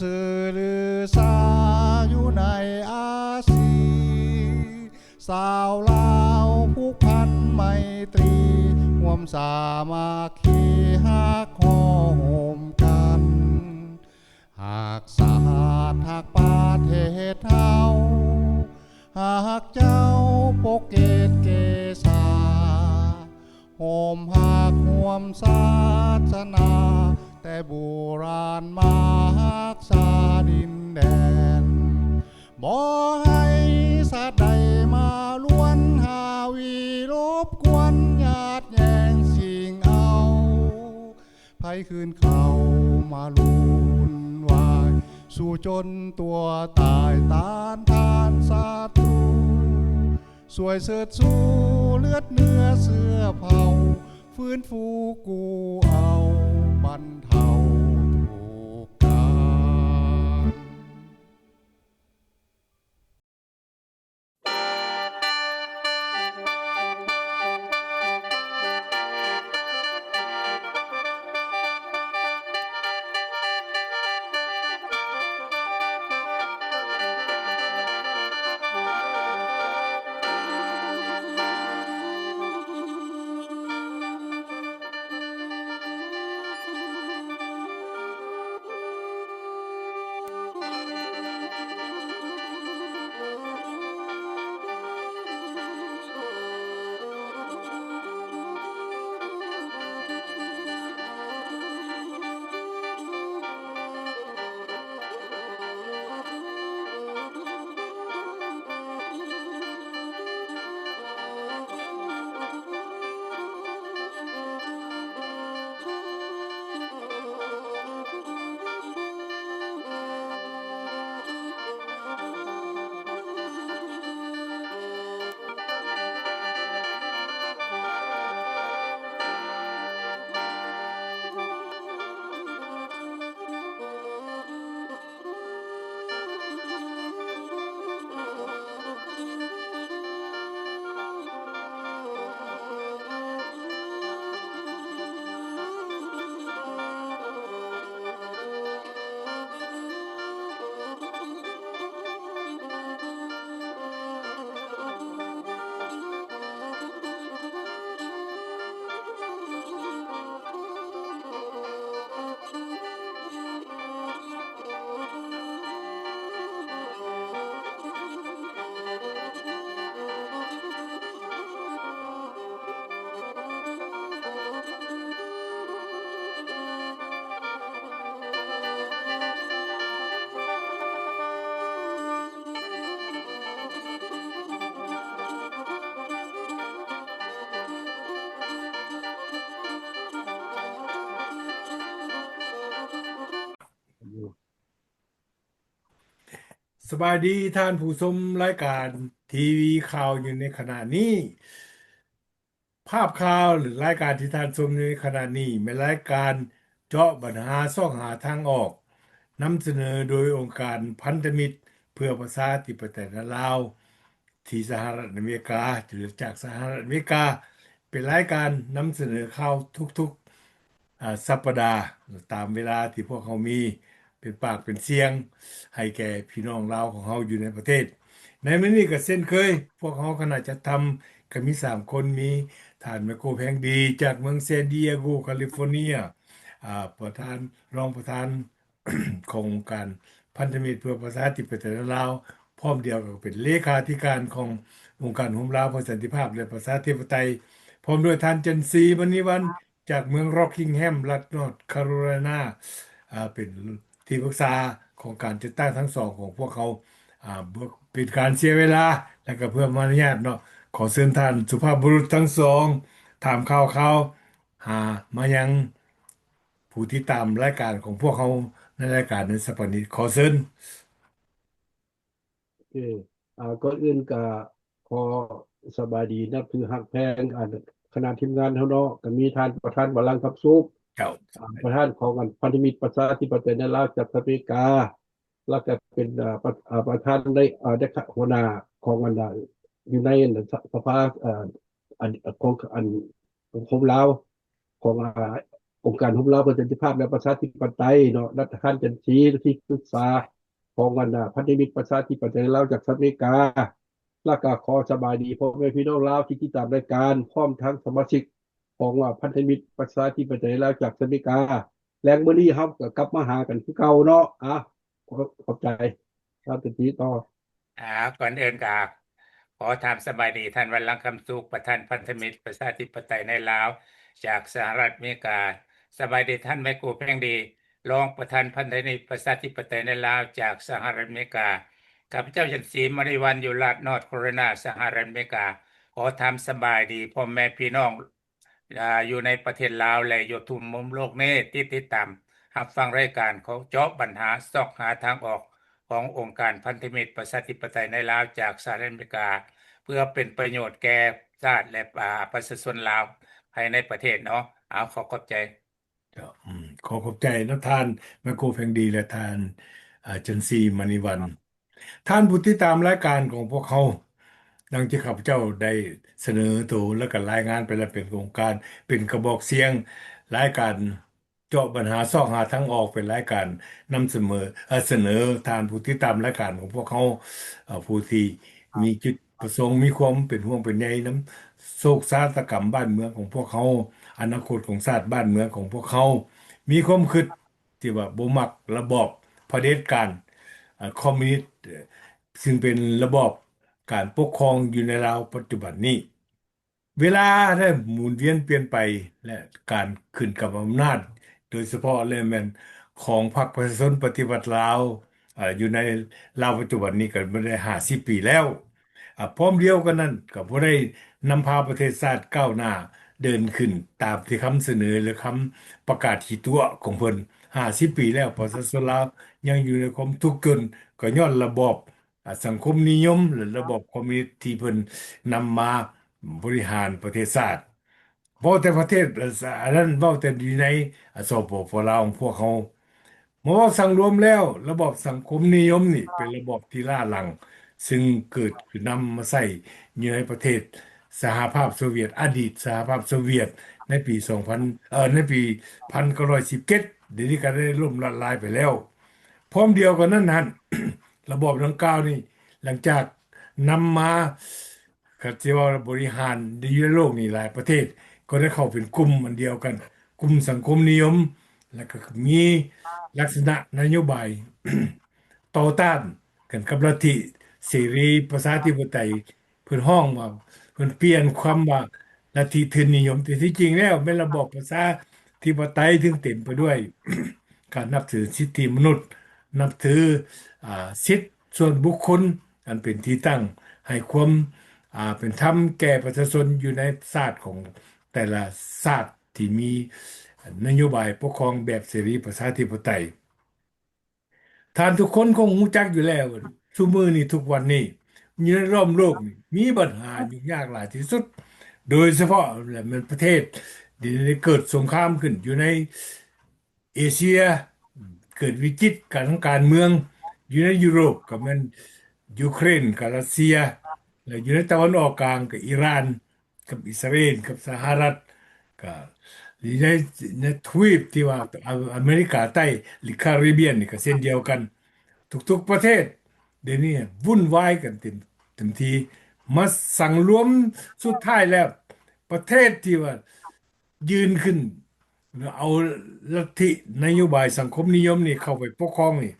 สื่อหรือสาอยู่ในอาซีสาวลาวผูกพันไมตรีร่วมสามัคคีฮักหอโหมกันหากสาดหากประเทศเฮาหากเจ้าปกเกตเกษาโหมหักห่วมศาสนาแต่โบราณมาหักษาดินแดนบ่ให้สัตว์ใดมาล้วนหาวีรบกวนญาติแย่งสิ่งเอาไผคืนเขามาลุนวายสู่จนตัวตายตานทานศัตรูสวยเสดสู้เลือดเนื้อเสื้อเผาฟื้นฟูกูเอาบรรเทาทุกข์การ สบายดีท่านผู้ชมรายการทีวีข่าวอยู่ในขณะนี้ภาพข่าวหรือรายการที่ท่านชมอยู่ในขณะนี้เป็นรายการเจาะปัญหาซ่องหาทางออกนำเสนอโดยองค์การพันธมิตรเพื่อประชาธิปไตยลาวที่สหรัฐอเมริกาหรือจากสหรัฐอเมริกาเป็นรายการนำเสนอข่าวทุกๆสัปดาห์ตามเวลาที่พวกเขามีเป็นปากเป็นเสียงให้แก่พี่น้องลาวของเขาอยู่ในประเทศในมื้อนี้ก็เช่นเคยพวกเขาคณะจัดทำก็มี3 คนมีท่านไมโครแพงดีจากเมืองซานดิเอโกแคลิฟอร์เนียประธานรองประธาน ขององค์การพันธมิตรเพื่อประชาธิปไตยลาวพร้อมเดียวกับเป็นเลขาธิการขององค์การโฮมลาวเพื่อสันติภาพและประชาธิปไตยพร้อมด้วยท่านจันทรีมณีวันจากเมืองร็อกกิงแฮมรัฐนอร์ทแคโรไลนาเป็นที่ปรึกษาของการจัดตั้งทั้งสองของพวกเขาเป็นการเสียเวลาและก็เพื่อมารยาทเนาะขอเชิญท่านสุภาพบุรุษทั้งสองถามข่าวเขาหามายังผู้ที่ตามรายการของพวกเขาในรายการในสัปดาห์นี้ขอเชิญโอเคก่อนอื่นก็ขอสบายดีนับถือหักแพงคณะทีมงานเฮาเนาะก็มีท่านประธานวรังค์คำสุขเจ้าประธานของพันธมิตรประชาธิปไตยในลาวจากอเมริกาแล้วก็เป็นประธานได้ได้หัวหน้าของอยู่ในสภาอันของของลาวของ องค์การคุ้มครองประสิทธิภาพและประชาธิปไตยเนาะรัฐบาลจันทรีที่ปรึกษาของบรรดาพันธมิตรประชาธิปไตยลาวจากสหรัฐอเมริกาและก็ขอสบายดีพ่อแม่พี่น้องลาวที่ติดตามรายการพร้อมทั้งสมาชิกของว่าพันธมิตรประชาธิปไตยลาวจากสหรัฐอเมริกาแรงมื้อนี้ครับก็กลับมาหากันคือเก่าเนาะขอบใจครับเป็นทีต่ออ่าก่อนอื่นก็ขอถามสบายดีท่านวันลังคำสุขประธานพันธมิตรประชาธิปไตยในลาวจากสหรัฐอเมริกาสบายดีท่านไมโครเพ่งดีรองประธานพันธมิตรประชาธิปไตยในลาวจากสหรัฐอเมริกาข้าพเจ้าชันศรีมริวันอยู่รัฐนอร์ทแคโรไลนาสหรัฐอเมริกาขอถามสบายดีพ่อแม่พี่น้องอยู่ในประเทศลาวและอยู่ทุกมุมโลกนี้ที่ติดตามรับฟังรายการของเจาะปัญหาซอกหาทางออกขององค์การพันธมิตรประชาธิปไตยในลาวจากสหรัฐอเมริกาเพื่อเป็นประโยชน์แก่ชาติและประชาชนลาวภายในประเทศเนาะขอขอบใจขอขอบใจนะท่านแมคโครเพ่งดีและท่านจันซีมณีวันท่านผู้ที่ตามรายการของพวกเขาดังที่ข้าพเจ้าได้เสนอตัวและก็รายงานไปแล้วเป็นโครงการเป็นกระบอกเสียงรายการเจาะปัญหาซอกหาทางออกเป็นรายการนำเสนอทานผู้ที่ตามรายการของพวกเขาผู้ที่มีจุดประสงค์มีความเป็นห่วงเป็นใยน้ำโศกนาฏกรรมบ้านเมืองของพวกเขาอนาคตของชาติบ้านเมืองของพวกเขามีความคิดที่ว่าบ่มักระบอบเผด็จการคอมมิวนิสต์ซึ่งเป็นระบอบการปกครองอยู่ในลาวปัจจุบันนี้ เวลาได้หมุนเวียนเปลี่ยนไปและการขึ้นกับอำนาจโดยเฉพาะเลยแมนของพรรคประชาชนปฏิวัติลาวอยู่ในลาวปัจจุบันนี้ก็ไม่ได้50 ปีแล้วพร้อมเดียวกันนั้นก็บ่ได้นำพาประเทศชาติก้าวหน้าเดินขึ้นตามที่คำเสนอหรือคำประกาศขีตัวของเพิ่น50 ปีแล้วประชาชนลาวยังอยู่ในความทุกข์จนก็ย้อนระบอบสังคมนิยมหรือระบอบคอมมิวนิสต์ที่เพิ่นนำมา บริหารประเทศชาติเพราะแต่ประเทศอันนั้นเว้าแต่อยู่ในสปปลาวของพวกเขาเมื่อว่าสังรวมแล้วระบอบสังคมนิยมนี่เป็นระบอบที่ล้าหลังซึ่งเกิดขึ้นนำมาใช้อยู่ในประเทศสหภาพโซเวียตอดีตสหภาพโซเวียตในปี2000ในปี1917เดี๋ยวนี้ก็ได้ล่มละลายไปแล้วพร้อมเดียวกันนั้นระบอบดังกล่าวนี่หลังจากนำมาครับที่ว่าบริหารในโลกนี่หลายประเทศก็ได้เข้าเป็นกลุ่มอันเดียวกันกลุ่มสังคมนิยมแล้วก็มีลักษณะนโยบายต่อต้านกันกับลัทธิเสรีประชาธิปไตยเพิ่นห้องว่าเพิ่นเปลี่ยนความว่าลัทธิทุนนิยมแต่ที่จริงแล้วเป็นระบอบประชาธิปไตยถึงเต็มไปด้วยการนับถือสิทธิมนุษย์นับถืออ่าสิทธิส่วนบุคคลอันเป็นที่ตั้งให้ความเป็นธรรมแก่ประชาชนอยู่ในศาสตร์ของแต่ละศาสตร์ที่มีนโยบายปกครองแบบเสรีประชาธิปไตยท่านทุกคนคงรู้จักอยู่แล้วทุกมือนี่ทุกวันนี้อยู่ในรอบโลกนี่มีปัญหายุ่งยากหลายที่สุดโดยเฉพาะแหละมันประเทศที่ได้เกิดสงครามขึ้นอยู่ในเอเชียเกิดวิกฤตการทางการเมืองอยู่ในยุโรปกับมันยูเครนกับรัสเซีย แล้วอยู่ในตะวันออกกลางกับอิหร่านกับอิสราเอลกับสหรัฐกับอยู่ในทวีปที่ว่าอเมริกาใต้หรือแคริบเบียนนี่ก็เช่นเดียวกันทุกๆประเทศเดี๋ยวนี้วุ่นวายกันเต็มทีมาสั่งรวมสุดท้ายแล้วประเทศที่ว่ายืนขึ้นแล้วเอาลัทธินโยบายสังคมนิยมนี่เข้าไปปกครองนี่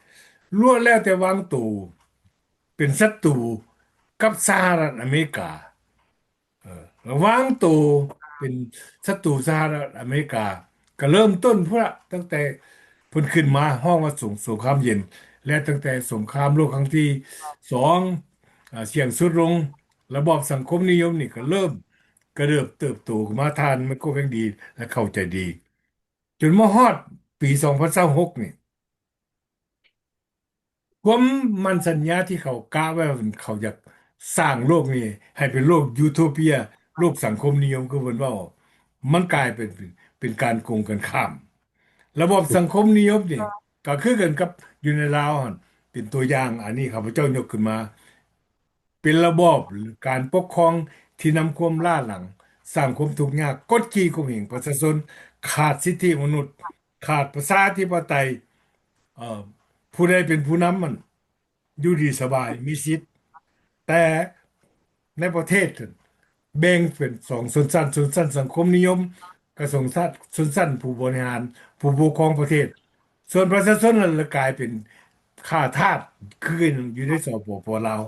ล้วนแล้วแต่วางตู่เป็นศัตรูกับสหรัฐอเมริกา ระหว่างตัวเป็นศัตรูสหรัฐอเมริกาก็เริ่มต้นเพื่อตั้งแต่เพิ่นขึ้นมาห้องว่าสงครามเย็นและตั้งแต่สงครามโลกครั้งที่2เสี่ยงสุดลงระบอบสังคมนิยมนี่ก็เริ่มกระเดิบเติบโตขึ้นมาทานมันก็เพียงดีและเข้าใจดีจนมาฮอดปี2026นี่ ความมันสัญญาที่เขากล่าวไว้ว่าเขาอยากสร้างโลกนี้ให้เป็นโลกยูโทเปียโลกสังคมนิยมคือเพิ่นว่ามันกลายเป็นการโกงกันข้ามระบบสังคมนิยมนี่ก็คือกันกับอยู่ในลาวหั่นเป็นตัวอย่างอันนี้ข้าพเจ้ายกขึ้นมาเป็นระบอบหรือการปกครองที่นำความล้าหลังสร้างความทุกข์ยากกดขี่ข่มเหงประชาชน ขาดสิทธิมนุษย์ขาดประชาธิปไตยเอ่อผู้ใดเป็นผู้นำมันอยู่ดีสบายมีสิทธิ์แต่ในประเทศนั่นแบ่งเป็นสองชนชั้นสังคมนิยมกับชนชั้นผู้บริหารผู้ปกครองประเทศส่วนประชาชนนั้นเลยกลายเป็นข้าทาสคือกันอยู่ในสปปลาว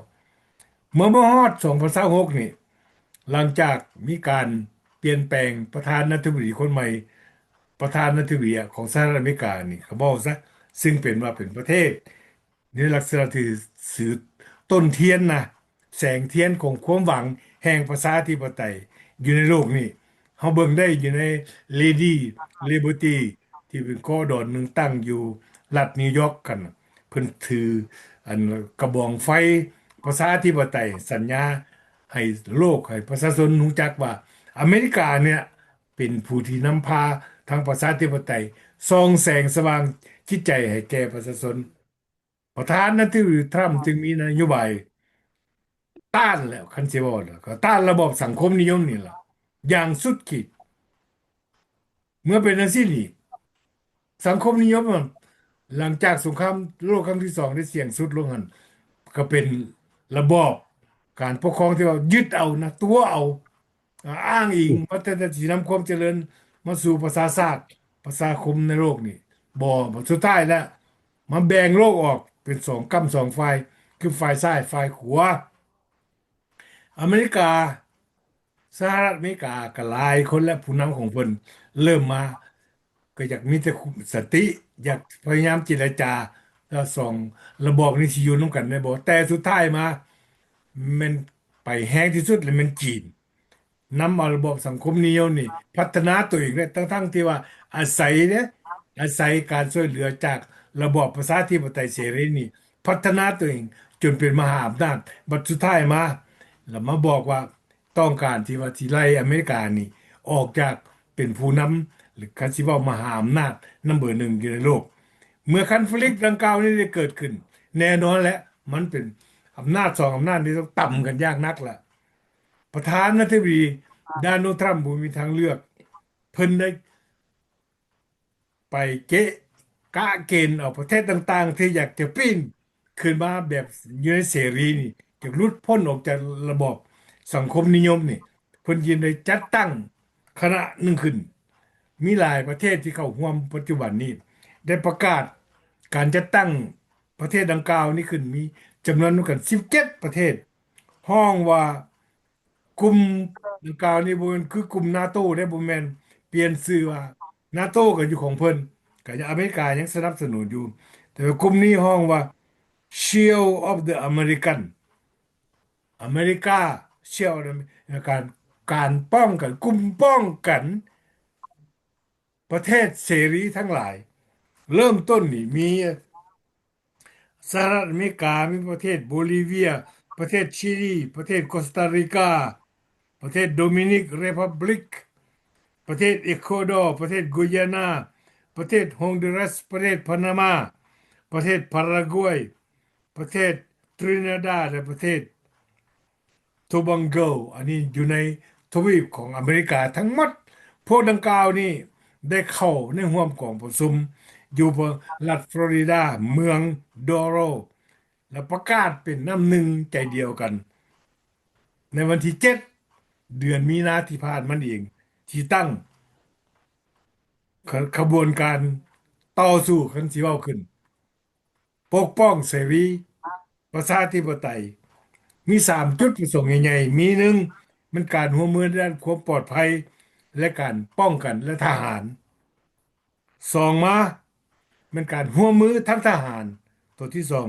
เมื่อฮอด2026นี่หลังจากมีการเปลี่ยนแปลงประธานาธิบดีคนใหม่ประธานาธิบดีของสหรัฐอเมริกานี่เขาบอกซะซึ่งเป็นว่าเป็นประเทศในลักษณะที่สื่อต้นเทียนนะแสงเทียนของความหวังแห่งประชาธิปไตยอยู่ในโลกนี้เฮาเบิ่งได้อยู่ใน Lady Liberty ที่เป็นกอดอนหนึ่งตั้งอยู่รัฐนิวยอร์กกันน่ะเพิ่นถืออันกระบองไฟประชาธิปไตยสัญญาให้โลกให้ประชาชนรู้จักว่าอเมริกาเนี่ยเป็นผู้ที่นำพาทางประชาธิปไตยส่องแสงสว่างจิตใจให้แก่ประชาชนประธานาธิบดีทรัมป์จึงมีนโยบายต้านแล้วคันสิว่าแล้วก็ต้านระบอบสังคมนิยมนี่ล่ะอย่างสุดขีดเมื่อเป็นจังซี่นี่ สังคมนิยมอะหลังจากสงครามโลกครั้งที่สองได้เสี่ยงสุดลงหันก็เป็นระบอบการปกครองที่ว่ายึดเอานะตัวเอาอ้างอิงว่าแต่จะนำความเจริญมาสู่ประชาชาติประชาคมในโลกนี่บ่สุดท้ายแล้วมันแบ่งโลกออกเป็นสองกำสองฝ่ายคือฝ่ายซ้ายฝ่ายขวาอเมริกา สหรัฐอเมริกาก็หลายคนและผู้นำของเพิ่นเริ่มมาก็อยากมีแต่สติอยากพยายามเจรจาแล้วส่องระบอบนี้สิอยู่นำกันได้บ่แต่สุดท้ายมามันไปแห้งที่สุดเลยมันจีน นำเอาระบบสังคมนิยมนี่พัฒนาตัวเองเนี่ยทั้งที่ว่าอาศัยการช่วยเหลือจากระบอบประชาธิปไตยเสรีนี่พัฒนาตัวเองจนเป็นมหาอำนาจบัดสุดท้ายมาแล้วมาบอกว่าต้องการที่ว่าที่ไล่อเมริกานี่ออกจากเป็นผู้นำหรือคันสิเว้ามหาอำนาจนัมเบอร์หนึ่งอยู่ในโลกเมื่อคอนฟลิกต์ดังกล่าวนี้ได้เกิดขึ้นแน่นอนและมันเป็นอำนาจสองอำนาจที่ต้องต่ำกันยากนักล่ะ ประธานาธิบดีโดนัลด์ทรัมป์บ่มีทางเลือกเพิ่นได้ไปกะเกณฑ์เอาประเทศต่างๆที่อยากจะปิ้นขึ้นมาแบบอยู่ในเสรีนี่จะหลุดพ้นออกจากระบอบสังคมนิยมนี่เพิ่นยินได้จัดตั้งคณะหนึ่งขึ้นมีหลายประเทศที่เข้าร่วมปัจจุบันนี้ได้ประกาศการจัดตั้งประเทศดังกล่าวนี้ขึ้นมีจำนวนกัน17ประเทศห้องว่า กลุ่มดังกล่าวนี่บ่แม่นคือกลุ่มนาโตได้บ่แม่นเปลี่ยนชื่อว่านาโตก็อยู่ของเพิ่นก็ยังอเมริกายังสนับสนุนอยู่แต่ว่ากลุ่มนี้ฮ้องว่า Shield of the American อเมริกา Shield การป้องกันกลุ่มป้องกันประเทศเสรีทั้งหลายเริ่มต้นนี่มีสหรัฐอเมริกามีประเทศโบลิเวียประเทศชิลีประเทศโคสตาริกาประเทศโดมินิกเรพับลิก ประเทศเอกวาดอร์ประเทศกุยานาประเทศฮอนดูรัสประเทศพานามาประเทศพารากวัยประเทศทรินาดาดและประเทศโทบังโกอันนี้อยู่ในทวีปของอเมริกาทั้งหมดพวกดังกล่าวนี้ได้เข้าในร่วมกองประชุมอยู่บนรัฐฟลอริดาเมืองโดโรและประกาศเป็นน้ำหนึ่งใจเดียวกันในวันที่7เดือนมีนาที่ผ่านมาเองที่ตั้ง ขบวนการต่อสู้คันสิเว้าขึ้นปกป้องเสรีประชาธิปไตยมี3 จุดประสงค์ใหญ่ๆมีหนึ่งมันการร่วมมือด้านความปลอดภัยและการป้องกันและทหารสองมามันการร่วมมือทั้งทหารตัวที่สอง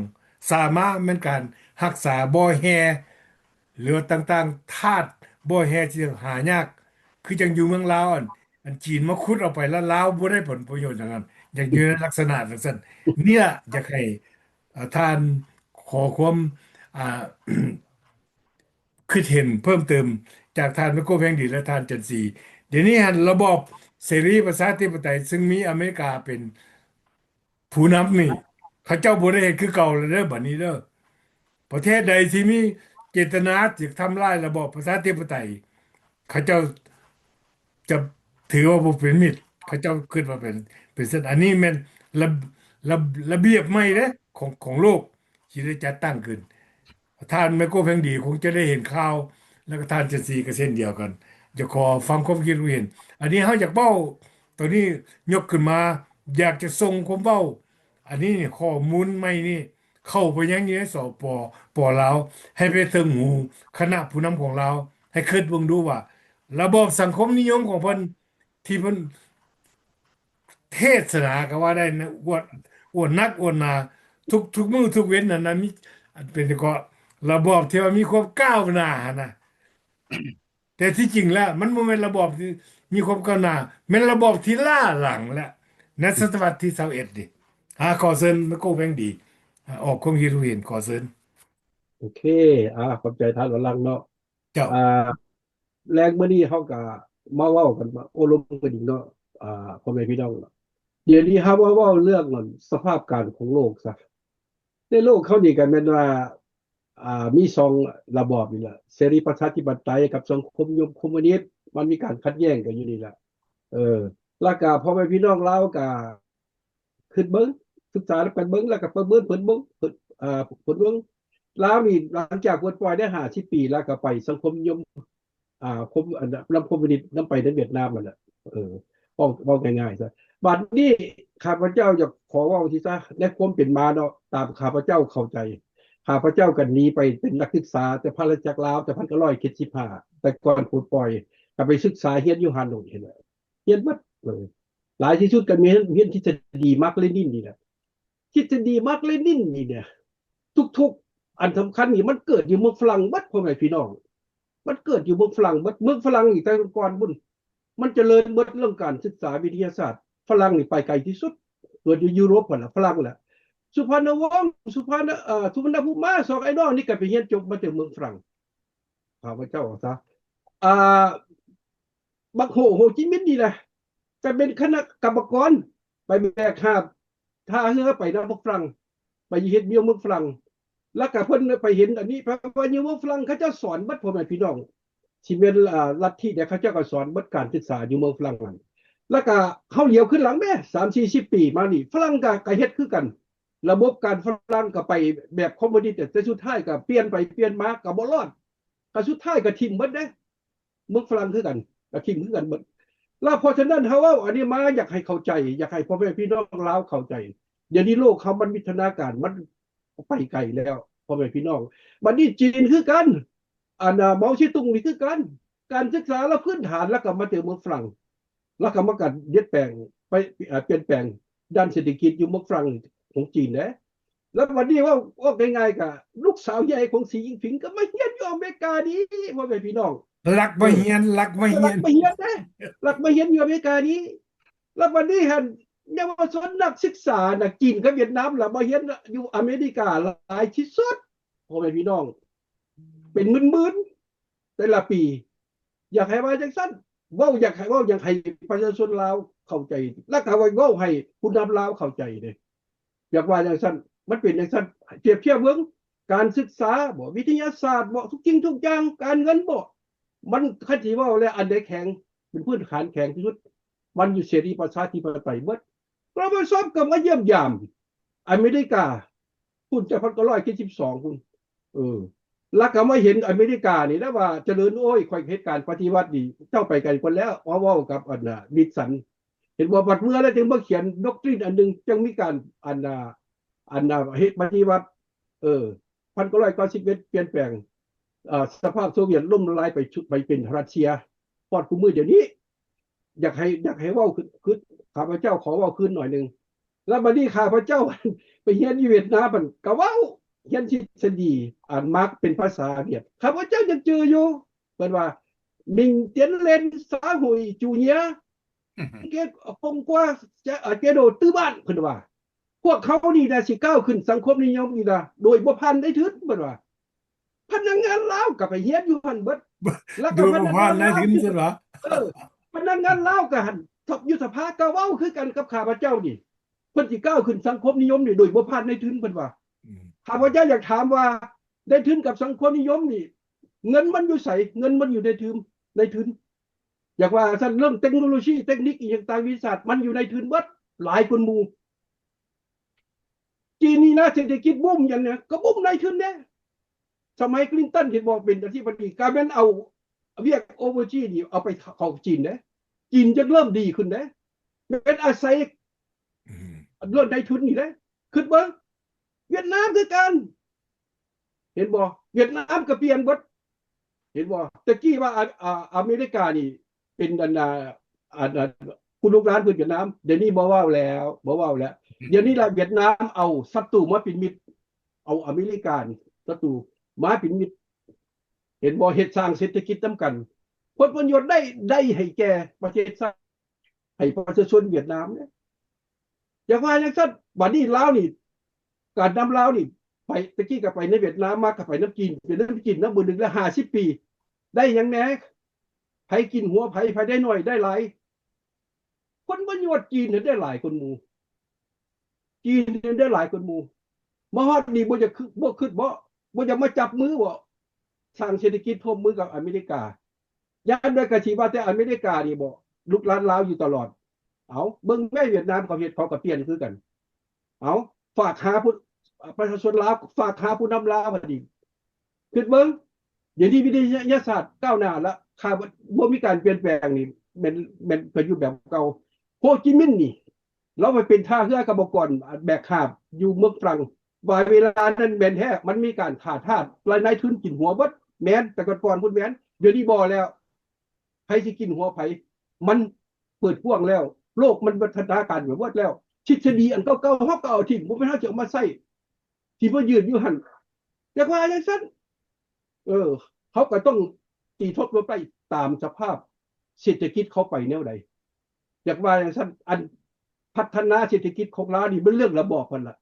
สามมามันการรักษาบ่อแฮหรือว่าต่างๆทาสบ่อแฮที่หายากคือจังอยู่เมืองลาวอันจีนมาขุดเอาไปแล้วลาวบ่ได้ผลประโยชน์อย่างนั้นอยากอยู่ในลักษณะจังซั่นเนี่ยอยากให้ท่านขอความอ่า คิดเห็นเพิ่มเติมจากท่านไมโครแพงดีและท่านจันทรีเดี๋ยวนี้ระบอบเสรีประชาธิปไตยซึ่งมีอเมริกาเป็นผู้นำนี่เขาเจ้าบ่ได้เฮ็ดคือเก่าแล้วเด้อบัดนี้เด้อประเทศใดที่มีเจตนาที่ทำลายระบอบประชาธิปไตยเขาเจ้าจะถือว่าบ่เป็นมิตร เขาเจ้าคิดว่าเป็นเส้นอันนี้แม่นระระระเบียบใหม่เด้ของโลกที่ได้จัดตั้งขึ้นท่านไมโครแพงดีคงจะได้เห็นข่าวแล้วก็ท่านเจนซีก็เช่นเดียวกันจะขอฟังความคิดเห็นอันนี้เฮาอยากเบ้าตอนนี้ยกขึ้นมาอยากจะส่งความเบ้าอันนี้นี่ข้อมูลใหม่นี่เข้าไปยังอยู่ในสปลาวให้ไปถึงหูคณะผู้นำของเราให้คิดเบิ่งดูว่าระบอบสังคมนิยมของเพิ่นที่เพิ่น เทศนาก็ว่าได้นะอวดนักอวดหนาทุกมื้อทุกเว้นนั่นนะมีอันเป็นก็ระบอบที่ว่ามีความก้าวหน้านะแต่ที่จริงแล้วมันบ่แม่นระบอบที่มีความก้าวหน้าแม่นระบอบที่ล้าหลังแล้วในศตวรรษที่21นี่ขอเชิญมันก็แบ่งดีออกความคิดเห็นขอเชิญโอเคขอบใจท่านวรังค์เนาะเจ้าอ่าแรงมื้อนี้เฮาก็มาเว้ากันมาโอ้ลมกันอีกเนาะพ่อแม่พี่น้องเนาะเดี๋ยวนี้เฮามาเว้าเรื่องสภาพการของโลกซะในโลกเขานี่กันแม่นว่ามีสองระบอบนี่แหละเสรีประชาธิปไตยกับสังคมนิยมคอมมิวนิสต์มันมีการขัดแย้งกันอยู่นี่แหละแล้วก็พ่อแม่พี่น้องลาวก็ขึ้นเบิ่งศึกษาแล้วไปเบิ่งแล้วก็ประเมินผลเบิ่งผลเบิ่งลาวนี่หลังจากปลดปล่อยได้50ปีแล้วก็ไปสังคมนิยมคมนำคอมมิวนิสต์นำไปในเวียดนามนั่นแหละบอกง่ายๆซะบัดนี้ข้าพเจ้าจะขอเว้าที่ซะในความเป็นมาเนาะตามข้าพเจ้าเข้าใจข้าพเจ้ากันนี้ไปเป็นนักศึกษาแต่พระราชจากลาวแต่1975แต่ก่อนปลดปล่อยก็ไปศึกษาเรียนอยู่ฮานอยเห็นไหมเรียนหมดเลยหลายที่สุดก็มีเรียนทฤษฎีมาร์กเลนินนี่แหละทฤษฎีมาร์กเลนินนี่เนี่ยทุกๆอันสำคัญนี่มันเกิดอยู่เมืองฝรั่งบัดพ่อแม่พี่น้องมันเกิดอยู่เมืองฝรั่งบัดเมืองฝรั่งนี่แต่ก่อนบุญมันเจริญเบิดเรื่องการศึกษาวิทยาศาสตร์ฝรั่งนี่ไปไกลที่สุดตัวอยู่ยุโรปพุ่นน่ะฝรั่งแหละสุพรรณวงศ์สุพรรณสุวรรณภูมิสองไอ้น้องนี่ก็ไปเรียนจบมาจากเมืองฝรั่งข้าพเจ้าซะบักโฮจิมินห์นี่แหละจะเป็นคณะกรรมกรไปแบกหาบท่าเรือไปนำพวกฝรั่งไปเฮ็ดเมียวเมืองฝรั่งแล้วก็เพิ่นไปเห็นอันนี้เพราะว่าอยู่เมืองฝรั่งเขาเจ้าสอนบัดพ่อแม่พี่น้องที่เป็นลัทธิเนี่ยเขาเจ้าก็สอนบัดการศึกษาอยู่เมืองฝรั่งนั่นแล้วก็เฮาเหลียวขึ้นหลังแม่3-40 ปีมานี่ฝรั่งก็เฮ็ดคือกันระบบการฝรั่งก็ไปแบบคอมมิวนิสต์แต่สุดท้ายก็เปลี่ยนไปเปลี่ยนมาก็บ่รอดก็สุดท้ายก็ทิ่มเบิดเด้เมืองฝรั่งคือกันก็ทิ่มคือกันเบิดแล้วเพราะฉะนั้นเฮาว่าอันนี้มาอยากให้เข้าใจอยากให้พ่อแม่พี่น้องลาวเข้าใจเดี๋ยวนี้โลกเขามันวิทนาการมันไปไกลแล้วพ่อแม่พี่น้องบัดนี้จีนคือกันเมาชิตุงนี่คือกันการศึกษาและพื้นฐานแล้วก็มาเจอเมืองฝรั่งแล้วก็มากันเปลี่ยนแปลงไปเปลี่ยนแปลงด้านเศรษฐกิจอยู่เมืองฝรั่งของจีนนะแล้ววันนี้ว่าง่ายๆกับลูกสาวใหญ่ของสีจิ้นผิงก็มาเฮียนอยู่อเมริกานี้พ่อแม่พี่น้องรักบ่เฮียนรักบ่เฮียนนะรักมาเฮียนอยู่อเมริกานี้แล้ววันนี้หันเยาวชนนักศึกษานักจีนกับเวียดนามล่ะมาเฮียนอยู่อเมริกาหลายที่สุดพ่อแม่พี่น้องเป็นหมื่นๆแต่ละปีอยากให้ว่าจังซั่นอยากให้ประชาชนลาวเข้าใจแล้วก็ว่าให้ผู้นำลาวเข้าใจเด้อยากว่าจังซั่นมันเป็นจังซั่นเปรียบเทียบเบิ่งการศึกษาบ่วิทยาศาสตร์บ่ทุกสิ่งทุกอย่างการเงินบ่มันคันสิเว้าแล้วอันใดแข็งเป็นพื้นฐานแข็งที่สุดมันอยู่เสรีประชาธิปไตยเบิดเราไปซ้อมกับมาเยี่ยมยามอเมริกาคุณจะ1972คุณแล้วก็มาเห็นอเมริกานี่แล้วว่าเจริญโอ้ยค่อยเหตุการณ์ปฏิวัตินี่เจ้าไปไกลคนแล้วเว้ากับบิดสันเห็นว่าบัดเมื่อแล้วถึงมาเขียนด็อกทรินอันนึงจังมีการเหตุปฏิวัติ1991เปลี่ยนแปลงสภาพโซเวียตล่มละลายไปเป็นรัสเซียพอดคู่มือเดี๋ยวนี้อยากให้เว้าคือข้าพเจ้าขอเว้าคืนหน่อยนึงแล้วบัดนี้ข้าพเจ้าไปเรียนอยู่เวียดนามมันก็เว้าเรียนทฤษฎีมาร์กเป็นภาษาเวียดข้าพเจ้ายังเจออยู่เพิ่นว่ามิงเตียนเลนสาหุยจูเนียเกตปงกว่าจะเกโดตื้อบ้านเพิ่นว่าพวกเขานี่นะสิก้าวขึ้นสังคมนิยมนี่นะโดยบ่พันได้ทึดเพิ่นว่าพนักงานลาวก็ไปเฮียนอยู่หั่นเบิดแล้วก็พนักงานลาวถึงซั่นเหรอพนักงานลาวก็หั่นยุทธภาก็เว้าคือกันกับข้าพเจ้านี่เพิ่นสิก้าวขึ้นสังคมนิยมนี่โดยบ่พันได้ทึดเพิ่นว่าข้าพเจ้าอยากถามว่าได้ทึนกับสังคมนิยมนี่เงินมันอยู่ไสเงินมันอยู่ในทึน อยากว่าท่านเรื่องเทคโนโลยีเทคนิคอีกอย่างต่างวิทยาศาสตร์มันอยู่ในทุนเบิดหลายคนหมู่จีนนี่นะเศรษฐกิจบูมอย่างเนี้ยก็บูมในทุนเนี่ยสมัยคลินตันเห็นบอกเป็นอธิบดีการเป็นเอาเวียกโอเวอร์จีนี่เอาไปเข้าจีนเนี่ยจีนจะเริ่มดีขึ้นเนี่ยเป็นอาศัย อืมเรื่องในทุนนี่เลยขึ้นเบิ้งเวียดนามคือกันเห็นบ่เวียดนามก็เปลี่ยนเบดเห็นบ่ตะกี้ว่าอเมริกานี่เป็นผู้ลูกหลานเพื่อนเวียดนามเดี๋ยวนี้บ่ว้าวแล้วบ่ว้าวแล้วเดี๋ยวนี้ละเวียดนามเอาศัตรูมาเป็นมิตรเอาอเมริกานี่ศัตรูมาเป็นมิตรเห็นบ่เฮ็ดสร้างเศรษฐกิจนำกันผลประโยชน์ได้ให้แก่ประเทศชาติให้ประชาชนเวียดนามเนี่ยอย่างว่าอย่างนั้นบัดนี้ลาวนี่การนำลาวนี่ไปตะกี้ก็ไปในเวียดนามมาก็ไปน้ำจีนเป็นน้ำจีนน้ำมือหนึ่งละ50 ปี ได้ยังแหน่ไผกินหัวไผได้หน่อยได้หลายคนประโยชน์จีนเนี่ยได้หลายคนหมู่จีนเนี่ยได้หลายคนหมู่มาฮอดนี่บ่จะบ่คิดบ่จะมาจับมือบ่สร้างเศรษฐกิจร่วมมือกับอเมริกาย่านด้วยกะสิว่าแต่อเมริกานี่บ่ลุกลานลาวอยู่ตลอดเอาเบิ่งแม่เวียดนามกับเฮ็ดเขาก็เปลี่ยนคือกันเอาฝากหาผู้ประชาชนลาวฝากหาผู้นำลาวพอดีคิดเบิ่งเดี๋ยวนี้วิทยาศาสตร์ก้าวหน้าแล้วค่าบ่มีการเปลี่ยนแปลงนี่เป็นก็อยู่แบบเก่าโฮจิมินห์นี่เราไปเป็นท่าเรือกับก่อนแบกหาบอยู่เมืองฝรั่งว่าเวลานั้นแม่นแท้มันมีการขาดทาสรายนายทุนกินหัวเบิดแม่นแต่ก่อนพุ่นแม่นเดี๋ยวนี้บ่แล้วไผสิกินหัวไผมันเปิดกว้างแล้วโลกมันพัฒนาการแบบว่าแล้วทฤษฎีอันเก่าๆเฮาก็เอาทิ้งบ่แม่นเฮาจะเอามาใช้ที่บ่ยืนอยู่หั่นแต่ว่าจังซั่นเขาก็ต้องตีทบลงไปตามสภาพเศรษฐกิจเขาไปแนวใดอยากว่าอย่างนั้นอันพัฒนาเศรษฐกิจของเรานี่เป็นเรื่องระบอบกันละ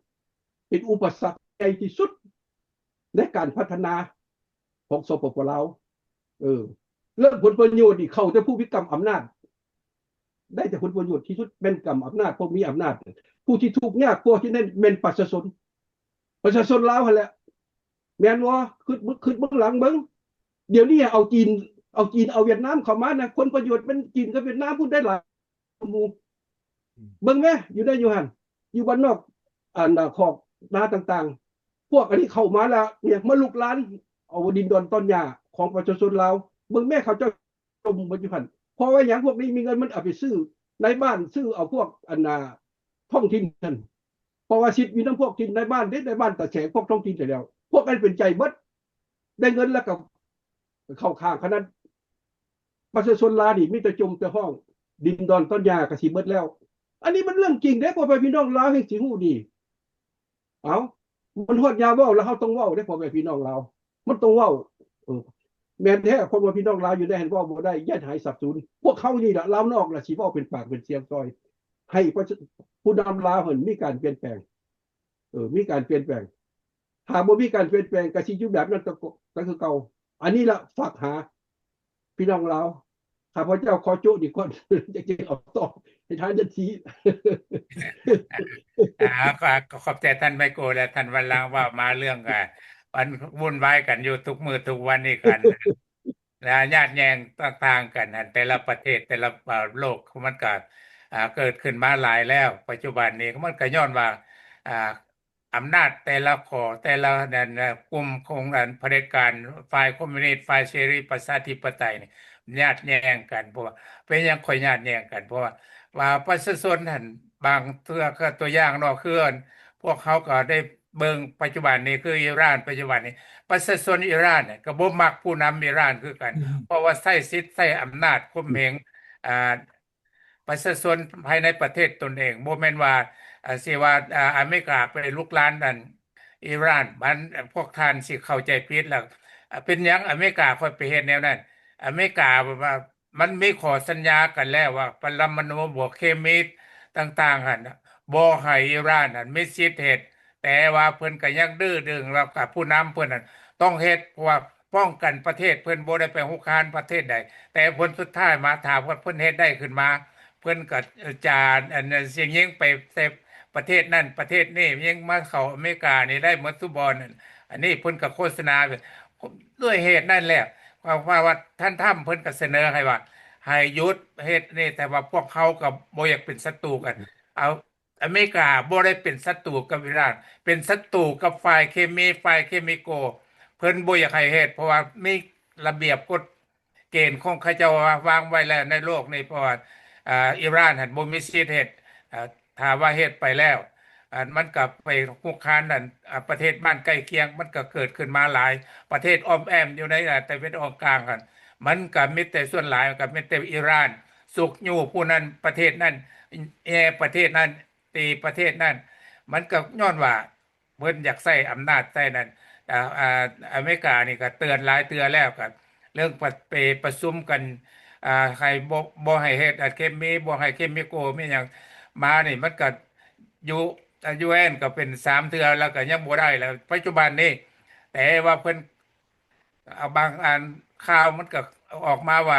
เป็นอุปสรรคใหญ่ที่สุดในการพัฒนาของสปปลาวเรื่องผลประโยชน์นี่เขาจะผู้พิกรรมอำนาจได้แต่ผลประโยชน์ที่สุดเป็นกรรมอำนาจพวกมีอำนาจผู้ที่ถูกยากพวกที่นั่นเป็นประชาชนลาวหั่นแหละแม่นว่าขึ้นเบื้องหลังเบิ้งเดี๋ยวนี้เอาจีนเอาเวียดนามเข้ามานะคนประโยชน์เป็นจีนกับเวียดนามพูดได้หลายหมู่เบิ้งแม่อยู่ได้อยู่หันอยู่บ้านนอกขอกนาต่างๆพวกอันนี้เข้ามาแล้วเนี่ยมาลุกล้านเอาดินดอนต้นหญ้าของประชาชนลาวเบิ้งแม่เขาจะจมมาอยู่หันเพราะว่าอย่างพวกนี้มีเงินมันเอาไปซื้อในบ้านซื้อเอาพวกท้องถิ่นนั่นเพราะว่าสิทธิ์มีน้ำพวกถิ่นในบ้านได้ในบ้านแต่แฉพวกท้องถิ่นแต่แล้วพวกนั้นเป็นใจบัดได้เงินแล้วก็เข้าข้างขนาดประชาชนลาดิมีแต่จมแต่ห้องดินดอนต้นหญ้ากระสีเบิดแล้วอันนี้มันเรื่องจริงเด้พ่อแม่พี่น้องลาวให้สิฮู้ดีเอามันฮอดยาเว้าแล้วเฮาต้องเว้าได้พ่อแม่พี่น้องลาวมันต้องเว้าแม่นแท้คนว่าพี่น้องลาวอยู่ได้เห็นเว้าบ่ได้ย่านหายสับสนพวกเขานี่ล่ะลาวนอกล่ะสิเว้าเป็นปากเป็นเสียงซอยให้ผู้นำลาวเห็นมีการเปลี่ยนแปลงมีการเปลี่ยนแปลงหากบ่มีการเปลี่ยนแปลงก็สิอยู่แบบนั้นก็คือเก่าอันนี้ละฝากหาพี่น้องเราข้าพเจ้าขอโจ้ดีก่อนจะเอาต่อให้ทานจะที ขอบใจท่านไมโกและท่านวันลังว่ามาเรื่องมันวุ่นวายกันอยู่ทุกมือทุกวันนี่กันนะญาติแยงต่างๆกันแต่ละประเทศแต่ละโลกมันก็เกิดขึ้นมาหลายแล้วปัจจุบันนี้มันก็ย้อนว่าอ่าอำนาจแต่ละขอแต่ละนั่นกลุ่มของเผด็จการฝ่ายคอมมิวนิสต์ฝ่ายเสรีประชาธิปไตยนี่ญาติแย่งกันเพราะว่าเป็นยังค่อยญาติแย่งกันเพราะว่าประชาชนท่านบางตัวอย่างเนาะคือพวกเขาก็ได้เบิ่งปัจจุบันนี้คืออิหร่านปัจจุบันนี้ประชาชนอิหร่านเนี่ยก็บ่มักผู้นำอิหร่านคือกันเพราะว่าใช้สิทธิ์ใช้อำนาจข่มเหงอ่าประชาชนภายในประเทศตนเองบ่แม่นว่าสิว่าอเมริกาไปลุกลานนั่นอิหร่านมันพวกท่านสิเข้าใจผิดแล้วเป็นหยังอเมริกาค่อยไปเฮ็ดแนวนั้นอเมริกาว่ามันมีข้อสัญญากันแล้วว่าปรมาณูบวกเคมีต่างๆหั่นบ่ให้อิหร่านนั่นมีสิทธิ์เฮ็ดแต่ว่าเพิ่นก็ยังดื้อดึงแล้วก็ผู้นำเพิ่นนั่นต้องเฮ็ดเพราะว่าป้องกันประเทศเพิ่นบ่ได้ไปคุกคามประเทศใดแต่ผลสุดท้ายมาถามว่าเพิ่นเฮ็ดได้ขึ้นมาเพิ่นก็จานอันนั้นเสียงยิงไปเซฟประเทศนั่นประเทศนี้ยิงมาเข้าอเมริกานี่ได้หมดทุกบอลอันนี้เพิ่นก็โฆษณาด้วยเหตุนั่นแหละว่าท่านทำเพิ่นก็เสนอให้ว่า ให้หยุดเฮ็ดนี่แต่ว่าพวกเขาก็บ่อยากเป็นศัตรูกันเอาอเมริกาบ่ได้เป็นศัตรูกับอิหร่านเป็นศัตรูกับฝ่ายเคมีฝ่ายเคมีโกเพิ่นบ่อยากให้เฮ็ดเพราะว่ามีระเบียบกฎเกณฑ์ของเขาเจ้าวางไว้แล้วในโลกนี้เพราะว่าอิหร่านหั่นบ่มีสิทธิ์เฮ็ดถ้าว่าเฮ็ดไปแล้วมันก็ไปคุกคามนั่นประเทศบ้านใกล้เคียงมันก็เกิดขึ้นมาหลายประเทศอ้อมแอมอยู่ในแต่เป็นออกกลางกันมันก็มีแต่ส่วนหลายก็มีแต่อิหร่านสุกอยู่ผู้นั้นประเทศนั้นประเทศนั้นตีประเทศนั้นมันก็ย้อนว่าเพิ่นอยากใช้อำนาจใช้นั้นอเมริกานี่ก็เตือนหลายเตือนแล้วก็เรื่องไปประชุมกันให้บ่ให้เฮ็ดเคมีบ่ให้เคมีโกมีหยังมานี่มันก็อยู่UN ก็เป็น3เทื่อแล้วก็ยังบ่ได้แล้วปัจจุบันนี้แต่ว่าเพิ่นเอาบางอันข่าวมันก็ออกมาว่า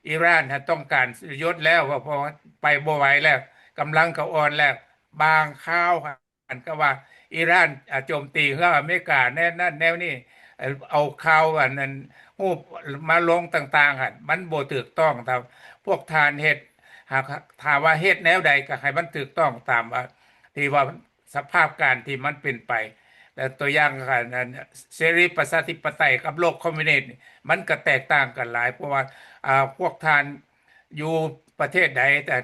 อิหร่านต้องการยศแล้วว่าเพราะว่าไปบ่ไหวแล้วกำลังก็อ่อนแล้วบางข่าวอันก็ว่าอิหร่านโจมตีเพื่ออเมริกาแน่นั่นแนวนี้เอาข่าวอันนั้นรูปมาลงต่างๆหั่นมันบ่ถูกต้องตามพวกทานเฮ็ดหากถ้าว่าเฮ็ดแนวใดก็ให้มันถูกต้องตามที่ว่าสภาพการที่มันเป็นไปแต่ตัวอย่างเสรีประชาธิปไตยกับโลกคอมมิวนิสต์มันก็แตกต่างกันหลายเพราะว่าพวกทานอยู่ประเทศใดแต่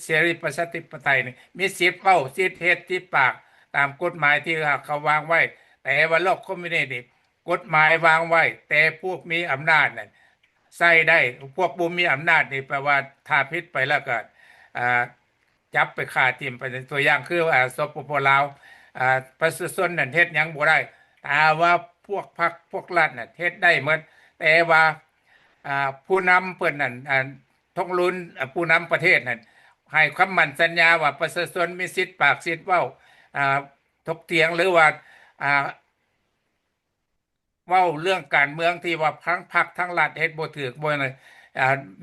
เสรีประชาธิปไตยนี่มีสิทธิ์เว้าสิทธิ์เฮ็ดที่ปากตามกฎหมายที่เขาวางไว้แต่ว่าโลกคอมมิวนิสต์นี่กฎหมายวางไว้แต่พวกมีอำนาจนั่นใส่ได้พวกบ่มีอำนาจนี่แปลว่าถ้าผิดไปแล้วก็อ่า จับไปฆ่าทิ่มไปในตัวอย่างคือสปปลาวประชาชนนั่นเฮ็ดหยังบ่ได้แต่ว่าพวกพรรคพวกรัฐน่ะเฮ็ดได้หมดแต่ว่าผู้นำเพิ่นนั่นท้องรุ่นผู้นำประเทศนั่นให้คำมั่นสัญญาว่าประชาชนมีสิทธิ์ปากสิทธิ์เว้าถกเถียงหรือว่าอ่า เว้าเรื่องการเมืองที่ว่าทั้งพรรคทั้งรัฐเฮ็ดบ่ถูกบ่นั่น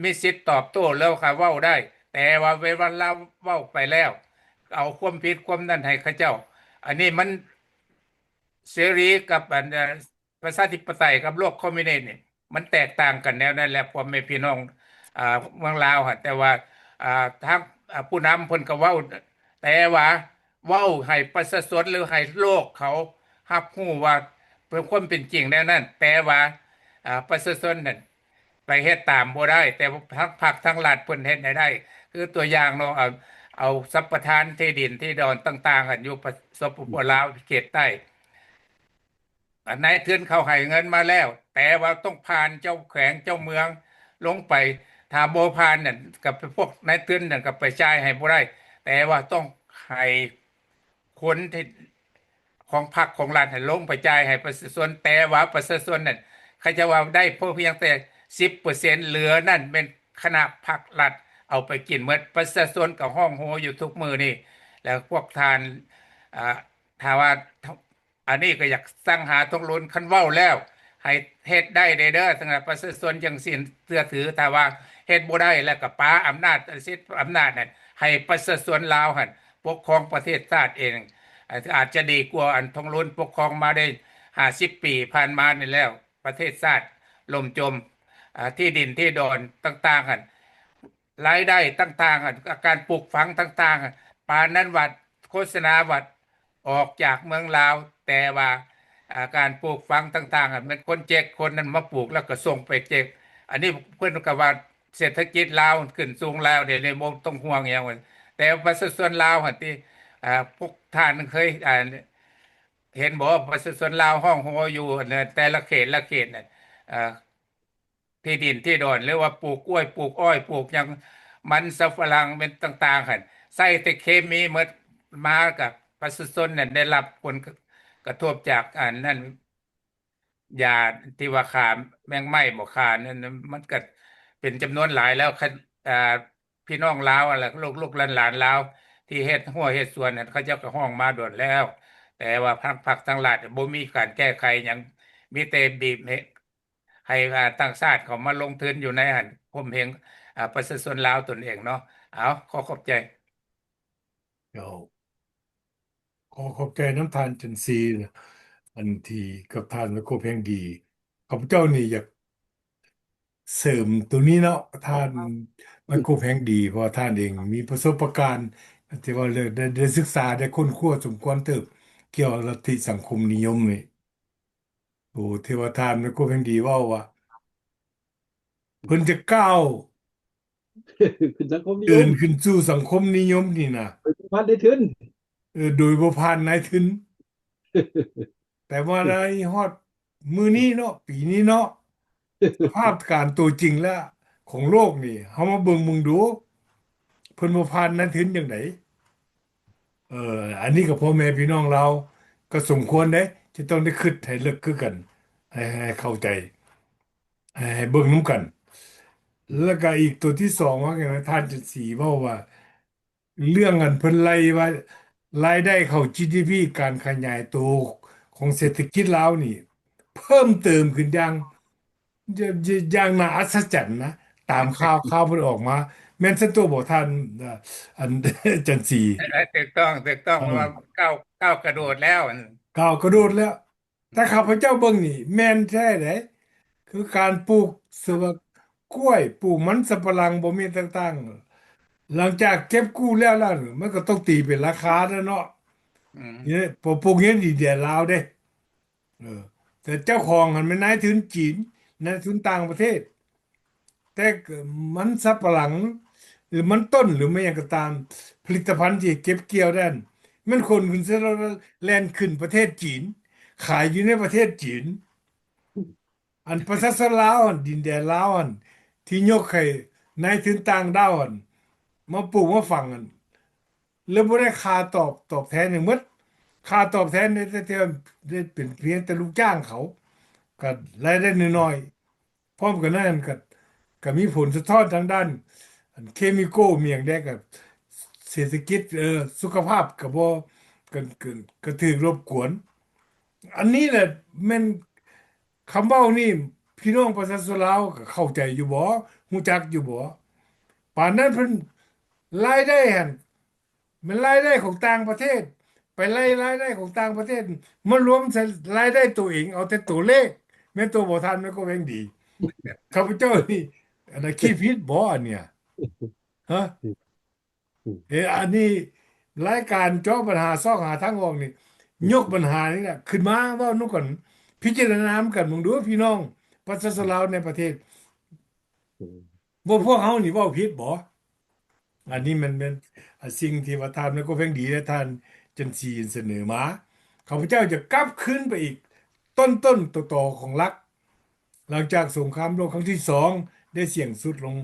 มีสิทธิ์ตอบโต้แล้วค่ะเว้าได้แต่ว่าเวลาเราเว้าไปแล้วเอาความผิดความนั้นให้เขาเจ้าอันนี้มันเสรีกับประชาธิปไตยกับโลกคอมมิวนิสต์นี่มันแตกต่างกันแนวนั้นแหละพ่อแม่พี่น้องเมืองลาวฮะแต่ว่าทางผู้นำเพิ่นก็เว้าแต่ว่าเว้าให้ประชาชนหรือให้โลกเขารับรู้ว่าเป็นความเป็นจริงแนวนั้นแต่ว่าประชาชนนั่นไปเฮ็ดตามบ่ได้แต่ทั้งพรรคทั้งรัฐเพิ่นเฮ็ดได้คือตัวอย่างเนาะเอาสัมปทานที่ดินที่ดอนต่างๆกันอยู่สปปลาวเขตใต้นายทุนเขาให้เงินมาแล้วแต่ว่าต้องผ่านเจ้าแขวงเจ้าเมืองลงไปถ้าบ่ผ่านนั่นกับพวกนายทุนนั่นก็ไปจ่ายให้บ่ได้แต่ว่าต้องให้คนที่ของพรรคของรัฐให้ลงไปจ่ายให้ประชาชนแต่ว่าประชาชนนั่นเขาจะว่าได้เพียงแต่ 10% เหลือนั่นเป็นคณะพรรครัฐเอาไปกินหมดประชาชนก็ห้องโหอยู่ทุกมื้อนี่แล้วพวกทานถ้าว่าอันนี้ก็อยากสร้างหาทงลุนคันเว้าแล้วให้เฮ็ดได้เด้อสำหรับประชาชนจังสิเชื่อถือถ้าว่าเฮ็ดบ่ได้แล้วก็ปาอำนาจสิทธิ์อำนาจนั่นให้ประชาชนลาวหั่นปกครองประเทศชาติเองอาจจะดีกว่าอันทงลุนปกครองมาได้50ปีผ่านมานี่แล้วประเทศชาติล่มจมที่ดินที่ดอนต่างๆหั่นรายได้ต่างๆหั่นการปลูกฝังต่างๆหั่นปานนั้นวัดโฆษณาวัดออกจากเมืองลาวแต่ว่าการปลูกฝังต่างๆมันคนเจ๊กคนนั้นมาปลูกแล้วก็ส่งไปเจ๊กอันนี้เพิ่นก็ว่าเศรษฐกิจลาวขึ้นสูงแล้วเดี๋ยวนี้บ่ต้องห่วงหยังแต่ประชาชนลาวหั่นที่พวกท่านเคยเห็นบ่ประชาชนลาวห้องโหอยู่แต่ละเขตละเขตน่ะที่ดินที่ดอนหรือว่าปลูกกล้วยปลูกอ้อยปลูกหยังมันสำปะหลังเป็นต่างๆหั่นใส่แต่เคมีหมดมากับประชาชนนั่นได้รับผลกระทบจากอันนั้นยาที่ว่าฆ่าแมงไหม้บ่ฆ่านั่นมันก็เป็นจำนวนหลายแล้วอ่าพี่น้องลาวอะไรลูกๆหลานๆลาวที่เฮ็ดหัวเฮ็ดสวนนั่นเขาเจ้าก็ฮ้องมาโดนแล้ว แต่ว่าพรรคทั้งรัฐบ่มีการแก้ไขหยังมีแต่บีบให้ต่างชาติเขามาลงทุนอยู่ในหั่นผมเห็นประชาชนลาวตนเองเนาะเอาขอขอบใจเดี๋ยวขอขอบใจน้ำทานจันซีนะอันที่กับทานและโคเพียงดีข้าพเจ้านี่อยาก เสริมตัวนี้เนาะท่านไมโครแพงดีเพราะว่าท่านเองมีประสบการณ์ที่ว่าเลยได้ศึกษาได้ค้นคว้าสมควรเติบเกี่ยวกับลัทธิสังคมนิยมนี่โอ้ที่ว่าท่านไมโครแพงดีเว่าเพิ่นจะก้าวขึ้นสังคมนิยเดิมนขึ้นสู่สังคมนิยมนี่นะเป็นพันได้ถึง โดยบ่ผ่านนายทุนแต่ว่าในฮอดมือนี้เนาะปีนี้เนาะสภาพการตัวจริงแล้วของโลกนี่เฮามาเบิ่งมึงดูเพิ่นบ่ผ่านนายทุนจังได เอออันนี้กับพ่อแม่พี่น้องเราก็สมควรเด้ที่ต้องได้คิดให้ลึกคือกันให้เข้าใจให้เบิ่งน้ำกันแล้วก็อีกตัวที่สองว่าไงนะท่านจะสีว่าเรื่องเงินเพิ่นไล่ว่ารายได้เข้า GDP การขยายตัวของเศรษฐกิจลาวนี่เพิ่มเติมขึ้นอย่างน่าอัศจรรย์นะตามข่าวเพิ่นออกมาแม่นซั่นตัวบ่ท่านอันจันสีถูกต้องเอเพราะว่าอ ก้าวกระโดดแล้วอืมก้าวกระโดดแล้วแต่ข้าพเจ้าเบิ่งนี่แม่นแท้เด้คือการปลูกเสือกล้วยปลูกมันสำปะหลังบ่มีต่างๆหลังจากเก็บกู้แล้วมันก็ต้องตีเป็นราคาแล้วเนาะอืมเนี่ยพอปลูกเงี้ยดีเดียลาวเด้เออแต่เจ้าของมันไม่นายทุนจีนนายทุนต่างประเทศแต่มันสับปะหลังหรือมันต้นหรือไม่อย่างก็ตามผลิตภัณฑ์ที่เก็บเกี่ยวได้มันคนขึ้นเสแล้วแล่นขึ้นประเทศจีนขายอยู่ในประเทศจีน อันประชาชนลาวอันดินแดนลาวอันที่ยกให้นายทุนต่างดาวอันมาปลูกมาฝังอันแล้วบ่ได้ค่าตอบแทนอย่างหมดค่าตอบแทนได้แต่ได้เป็นเพียงแต่ลูกจ้างเขาก็รายได้น้อยๆพร้อมกันนั้นก็มีผลสะท้อนทางด้านอันเคมีคอลมีอย่างใดกับเศรษฐกิจสุขภาพก็บ่ก็ถูกรบกวน อันนี้แหละแม่นคำเว้านี่พี่น้องประชาชนลาวก็เข้าใจอยู่บ่ฮู้จักอยู่บ่ป่านนั้นเพิ่นรายได้หั่นมันรายได้ของต่างประเทศไปไล่รายได้ของต่างประเทศมารวมใส่รายได้ตัวเองเอาแต่ตัวเลขแม่นตัวบ่ทันมันก็แม่งดีข้าพเจ้านี่อันนั้นคิดผิดบ่อันเนี่ยฮะ อันนี้รายการเจาะปัญหาซอกหาทางออกนี่ยกปัญหานี่แหละขึ้นมาเว่านู่นก่อนพิจารณากันมึงดูพี่น้องประชาชนลาวในประเทศอืมว่าพวกเขานี่เว่าผิดบ่อันนี้มันเป็นสิ่งที่ว่าท่านนก็เพ่งดีและท่านจันทรีเสนอมาข้าพเจ้าจะกลับขึ้นไปอีกต้นต่อของรักหลังจากสงครามโลกครั้งที่สองได้เสี่ยงสุดลง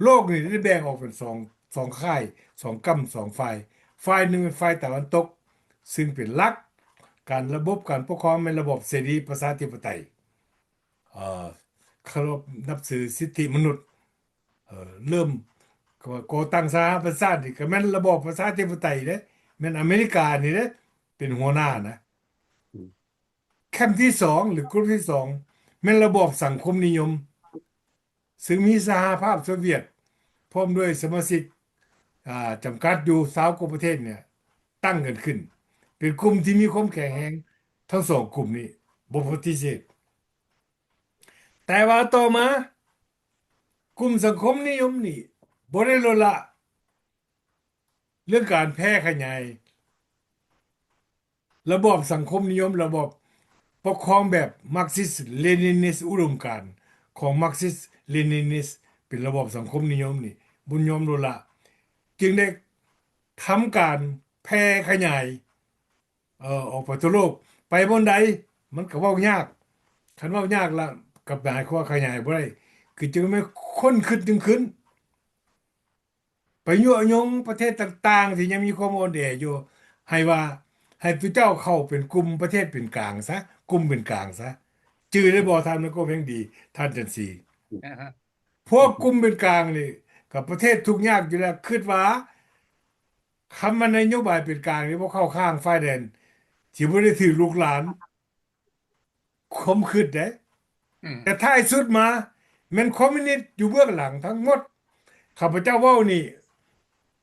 โลกนี่ได้แบ่งออกเป็นสองค่ายสองกัมสองฝ่ายหนึ่งเป็นฝ่ายตะวันตกซึ่งเป็นรักการระบบการปกครองเป็นระบบเสรีประชาธิปไตยเอ่อเคารพนับถือสิทธิมนุษย์เริ่มก่อตั้งสหประชาชาตินี่ก็แม่นระบอบประชาธิปไตยเด้แม่นอเมริกานี่เด้เป็นหัวหน้านะอืมแคมป์ที่สองหรือกลุ่มที่สองแม่นระบอบสังคมนิยมซึ่งมีสหภาพโซเวียตพร้อมด้วยสมาชิกอ่าจำกัดอยู่20กว่าประเทศเนี่ยตั้งกันขึ้นเป็นกลุ่มที่มีความแข็งแรงทั้งสองกลุ่มนี้บ่ปฏิเสธแต่ว่าต่อมากลุ่มสังคมนิยมนี่บ่ได้ลดละเรื่องการแพร่ขยายระบอบสังคมนิยมระบอบปกครองแบบมาร์กซิสเลนินิสอุดมการณ์ของมาร์กซิสเลนินิสเป็นระบอบสังคมนิยมนี่บุญยอมลดละจึงได้ทำการแพร่ขยายออกไปทั่วโลกไปบนใดมันก็เว้ายากคันเว้ายากละกับหมายความว่าขยายบ่ได้คือจึงไม่ค้นขึ้นจึงขึ้น ไปยั่วยงประเทศต่างๆที่ยังมีความอ่อนแออยู่ให้ว่าให้พระเจ้าเข้าเป็นกลุ่มประเทศเป็นกลางซะกลุ่มเป็นกลางซะจื่อได้บ่ท่านมันก็เพียงดีท่านจังซี่นะฮะพวกกลุ่มเป็นกลางนี่กับประเทศทุกข์ยากอยู่แล้วคิดว่าคำมันนโยบายเป็นกลางนี่บ่เข้าข้างฝ่ายแดนสิบ่ได้ถือลูกหลานคมคิดเด้อืมแต่ท้ายสุดมาแม่นคอมมิวนิสต์อยู่เบื้องหลังทั้งหมดข้าพเจ้าเว้านี่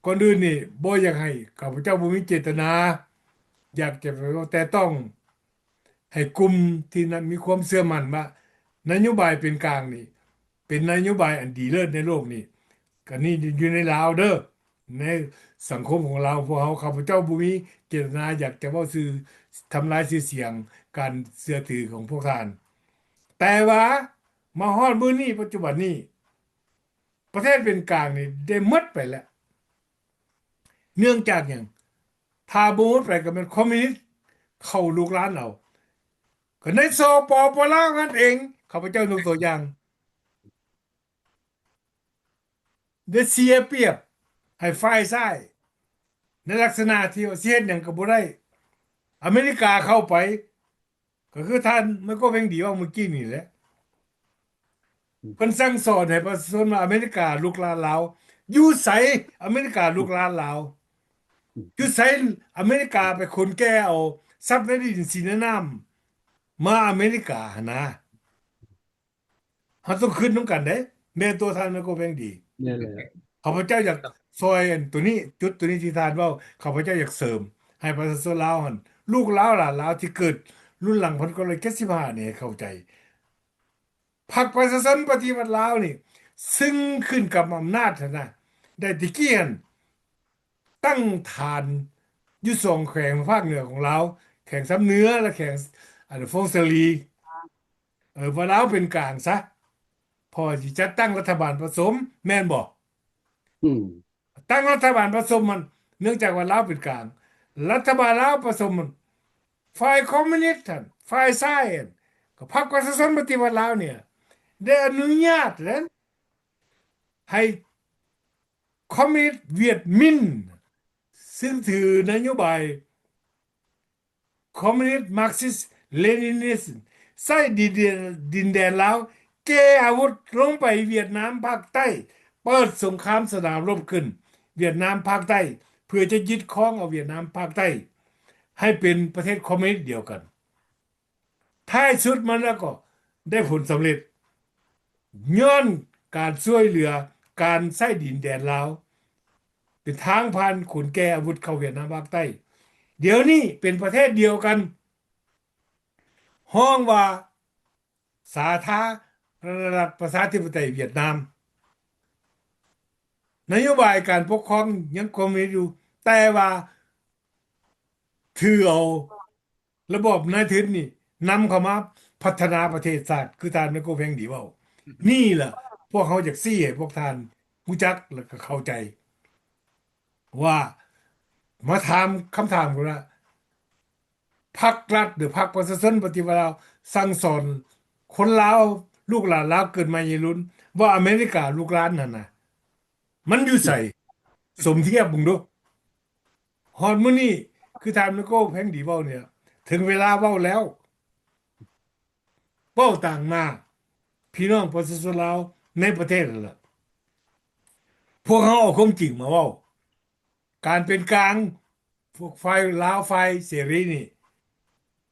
ก่อนอื่นนี่บ่อยากให้ข้าพเจ้าบ่มีเจตนา อยากจะไปว่าแต่ต้องให้กลุ่มที่นั้นมีความเชื่อมั่นว่านโยบายเป็นกลางนี่ เป็นนโยบายอันดีเลิศในโลกนี่ก็นี่อยู่ในลาวเด้อในสังคมของเราพวกเขาข้าพเจ้าบ่มีเจตนาอยากจะเว้าซื่อทำลายชื่อเสียงการเชื่อถือของพวกท่าน แต่ว่ามาฮอดมื้อนี้ปัจจุบันนี้ประเทศเป็นกลางนี่ได้หมดไปแล้วเนื่องจากหยังถ้าบ่หมดไปก็เป็นคอมมิวนิสต์เข้าลูกหลานเอาก็ในสปปลาวนั่นเองข้าพเจ้ายกตัวอย่างได้เสียเปรียบให้ฝ่ายซ้ายในลักษณะที่ว่าสิเฮ็ดหยังก็บ่ได้อเมริกาเข้าไปก็คือท่านมันก็เพ่งดีว่าเมื่อกี้นี่แหละเพิ่นสั่งสอนให้ประชาชนว่าอเมริกาลูกหลานลาวอยู่ไสอเมริกาลูกหลานลาวอยู่ไสอเมริกาไปขนแก้เอาทรัพย์ในดินสินน้ำมาอเมริกาหั่นนะเฮาต้องขึ้นนำกันเด้แม่ตัวท่านมันก็เพ่งดี นี่แหละ ข้าพเจ้าอยากซอยอันตัวนี้จุดตัวนี้ที่ทานเว่าข้าพเจ้าอยากเสริมให้ประชาชนลาวหั่นลูกลาวหลานลาวที่เกิดรุ่นหลัง1975นี่ให้เข้าใจพรรคประชาชนปฏิวัติลาวนี่ซึ่งขึ้นกับอำนาจหั่นนะได้ตะกี้หั่นตั้งฐานอยู่สองแขวงภาคเหนือของลาวแขวงสำเหนือและแขวงฟงสะลีว่าลาวเป็นกลางซะพอสิจัดตั้งรัฐบาลผสมแม่นบ่ อืมตั้งรัฐบาลผสมมันเนื่องจากว่าลาวเป็นกลางรัฐบาลลาวผสมมันฝ่ายคอมมิวนิสต์ท่านฝ่ายซ้ายอั่นก็พรรคประชาชนปฏิวัติลาวเนี่ยได้อนุญาตแล้วให้คอมมิวนิสต์เวียดมินซึ่งถือนโยบายคอมมิวนิสต์มาร์กซิสเลนินิสต์ใส่ดินแดนลาวเกอาวุธลงไปเวียดนามภาคใต้เปิดสงครามสนามรบขึ้นเวียดนามภาคใต้เพื่อจะยึดครองเอาเวียดนามภาคใต้ให้เป็นประเทศคอมมิวนิสต์เดียวกันท้ายสุดมันแล้วก็ได้ผลสำเร็จย้อนการช่วยเหลือการใช้ดินแดนลาวเป็นทางผ่านขนแก่อาวุธเข้าเวียดนามภาคใต้เดี๋ยวนี้เป็นประเทศเดียวกันห้องว่าสาธารณรัฐประชาธิปไตยเวียดนามนโยบายการปกครองยังคงมีอยู่แต่ว่าถือเอาระบบนายทุนนี่นำเข้ามาพัฒนาประเทศชาติคือทานไม่โกเพ่งดีเว้านี่แหละพวกเขาอยากซี่ให้พวกท่านรู้จักแล้วก็เข้าใจว่ามาถามคำถามกันว่าพรรครัฐหรือพรรคประชาชนปฏิวัติลาวสั่งสอนคนลาวลูกหลานลาวเกิดมาในรุ่นว่าอเมริกาลูกหลานนั่นน่ะมันอยู่ใส่สมเทียบบุงดูฮอดมื้อนี้คือทานไม่โกเพ่งดีเว้าเนี่ยถึงเวลาเว้าแล้วเว้าต่างหน้าพี่น้องประชาชนลาวในประเทศนั่นล่ะพวกเขาเอาความจริงมาเว้าการเป็นกลางพวกฝ่ายลาวฝ่ายเสรีนี่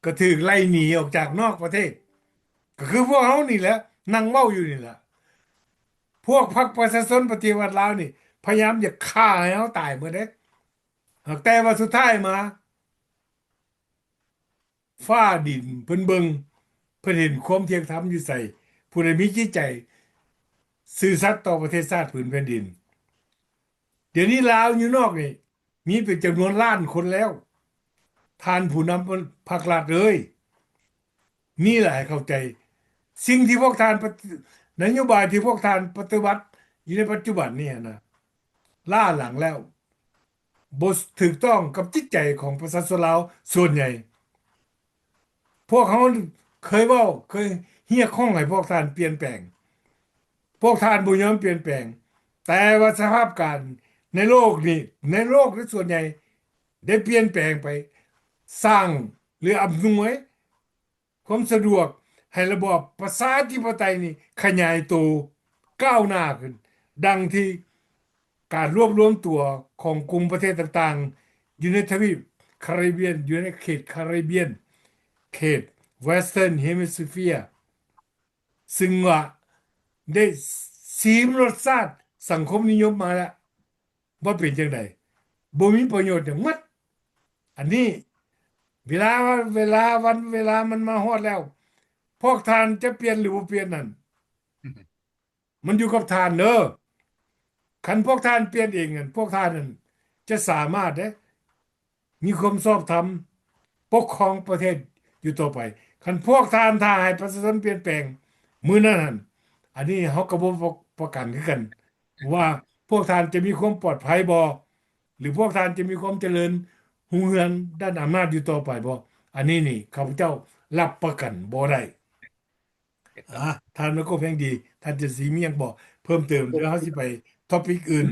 ก็ถูกไล่หนีออกจากนอกประเทศก็คือพวกเขานี่แหละนั่งเว้าอยู่นี่แหละพวกพรรคประชาชนปฏิวัติลาวนี่พยายามจะฆ่าให้เขาตายหมดเด้แต่ว่าสุดท้ายมาฟ้าดินเพิ่นเบิ่งเพิ่นเห็นความเที่ยงธรรมอยู่ใส่ผู้ใดมีจิตใจซื่อสัตย์ต่อประเทศชาติผืนแผ่นดินเดี๋ยวนี้ลาวอยู่นอกนี่มีเป็นจำนวนล้านคนแล้วท่านผู้นำภาครัฐเลยนี่แหละให้เข้าใจสิ่งที่พวกท่านนโยบายที่พวกท่านปฏิบัติอยู่ในปัจจุบันนี่นะล้าหลังแล้วบ่ถูกต้องกับจิตใจของประชาชนลาวส่วนใหญ่พวกเขาเคยเว้าเคยเรียกร้องให้พวกท่านเปลี่ยนแปลงพวกท่านบ่ยอมเปลี่ยนแปลงแต่ว่าสภาพการในโลกนี่ในโลกส่วนใหญ่ได้เปลี่ยนแปลงไปสร้างหรืออำนวยความสะดวกให้ระบอบประชาธิปไตยนี่ขยายตัวก้าวหน้าขึ้นดังที่การรวบรวมตัวของกลุ่มประเทศต่างๆอยู่ในทวีปแคริบเบียนอยู่ในเขตแคริบเบียนเขต Western Hemisphere ซึ่งว่าได้ซีมรสชาติสังคมนิยมมาแล้วว่าเป็นจังไดบ่มีประโยชน์อย่างมัดอันนี้เวลามันมาฮอดแล้วพวกท่านจะเปลี่ยนหรือบ่เปลี่ยนนั่น มันอยู่กับท่านเด้อคันพวกท่านเปลี่ยนเองนั่นพวกท่านนั่นจะสามารถมีความชอบธรรมปกครองประเทศอยู่ต่อไปคันพวกท่านถ้าให้ประชาชนเปลี่ยนแปลงมื้อนั้นหั่นอันนี้เฮาก็บ่ประกันคือกันว่าพวกท่านจะมีความปลอดภัยบ่หรือพวกท่านจะมีความเจริญรุ่งเรืองด้านอำนาจอยู่ต่อไปบ่อันนี้นี่ข้าพเจ้ารับประกันบ่ได้ท่านมันก็เพียงดีท่านจะสีมีหยังบอกเพิ่มเติมเดี๋ยวเฮาสิไปท็อปิกอื่น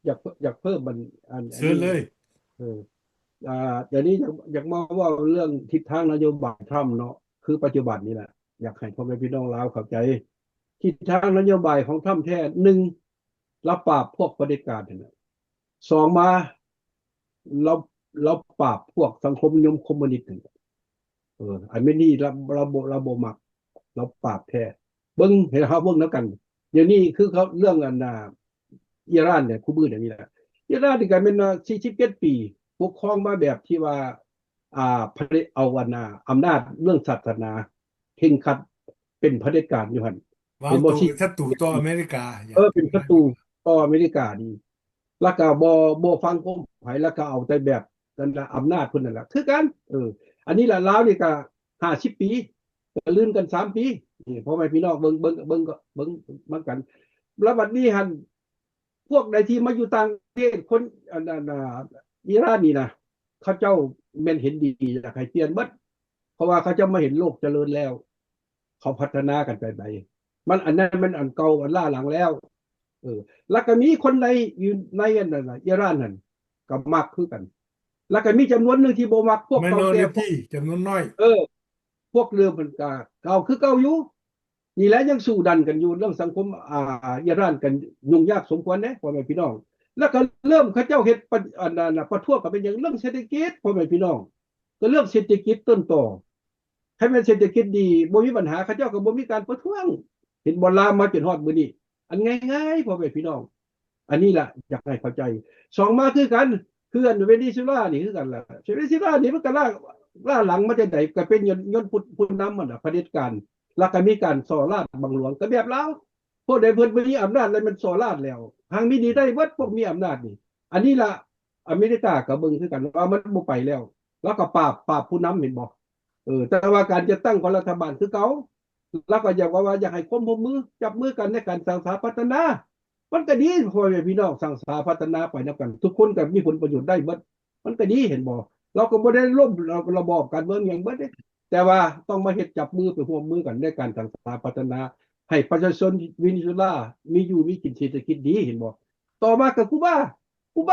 อยากเพิ่มมันอันเชิญนี้เลยเออเดี๋ยวนี้อยากมองว่าเรื่องทิศทางนโยบายทรัมป์เนาะคือปัจจุบันนี่แหละอยากให้พ่อแม่พี่น้องลาวเข้าใจทิศทางนโยบายของทรัมป์แท้หนึ่งเราปราบพวกเผด็จการเนี่ยสองมาเราเราปราบพวกสังคมนิยมคอมมิวนิสต์เนี่ยอันไม่นี่เราบ่มักเราปราบแท้เบิ่งเห็นเขาเบิ่งแล้วกันเดี๋ยวนี้คือเขาเรื่องอันอิหร่านเนี่ยคู่มืออย่างนี้แหละอิหร่านนี่ก็เป็น47 ปีปกครองมาแบบที่ว่าเอาอำนาจเรื่องศาสนาเข่งครัดเป็นเผด็จการอยู่หั่นวางเป็นบ่ตัวเป็นศัตรูต่ออเมริกาอย่าเป็นศัตรูต่ออเมริกานี่แล้วก็บ่ฟังผมไผแล้วก็เอาแต่แบบนั่นละอำนาจเพิ่นนั่นล่ะคือกันอันนี้ล่ะลาวนี่ก็50 ปีก็ลื่นกัน3 ปีนี่พ่อแม่พี่น้องเบิ่งกันแล้วบัดนี้หั่นพวกใดที่มาอยู่ต่างประเทศคนอันนั้นอิหร่านนี่นะเขาเจ้าแม่นเห็นดีอยากให้เปลี่ยนเบิดเพราะว่าเขาเจ้ามาเห็นโลกเจริญแล้วเขาพัฒนากันไปไหนมันอันนั้นมันอันเก่าอันล้าหลังแล้วแล้วก็มีคนในอยู่ในอันนั้นน่ะอิหร่านนั่นก็มักคือกันแล้วก็มีจำนวนหนึงที่บ่มักพวกเก่าแก่พวก minority จำนวนน้อยพวกเรือมันก็เก่าคือเก่าอยู่นี่แหละยังสู้ดันกันอยู่เรื่องสังคมอิหร่านกันยุ่งยากสมควรเด้พ่อแม่พี่น้องแล้วก็เริ่มเขาเจ้าเฮ็ดอันนั้นประท้วงก็เป็นอย่างเรื่องเศรษฐกิจพ่อแม่พี่น้องก็เรื่องเศรษฐกิจต้นต่อให้มันเศรษฐกิจดีบ่มีปัญหาเขาเจ้าก็บ่มีการประท้วงเห็นบ่ลามมาจนฮอดมื้อนี้อันง่ายๆพ่อแม่พี่น้องอันนี้ล่ะอยากให้เข้าใจสองมาคือกันคืออันเวเนซุเอลานี่คือกันล่ะเวเนซุเอลานี่มันก็ล่าหลังมาจากไหนก็เป็นย้อนผู้นำมันเผด็จการแล้วก็มีการส่อราชบังหลวงก็แบบลาวพวกใดเพิ่นมีอำนาจอะไรมันส่อราชแล้วทางมีดีได้เบิดพวกมีอำนาจนี่อันนี้ล่ะอเมริกาก็เบิ่งคือกันว่ามันบ่ไปแล้วแล้วก็ปราบผู้นำเห็นบ่แต่ว่าการจะตั้งของรัฐบาลคือเก่าแล้วก็อยากให้ความร่วมมือจับมือกันในการสร้างสรรค์พัฒนามันก็ดีพ่อแม่พี่น้องสร้างสรรค์พัฒนาไปนำกัน ทุกคนก็มีผลประโยชน์ได้เบิดมันก็ดีเห็นบ่เราก็บ่ได้ล้มระบอบการเมืองหยังเบิดเด้แต่ว่าต้องมาเฮ็ดจับมือไปร่วมมือกันในการสร้างสรรค์พัฒนาให้ประชาชนเวเนซุเอลามีอยู่มีกินเศรษฐกิจดีเห็นบ่ต่อมากับคูบ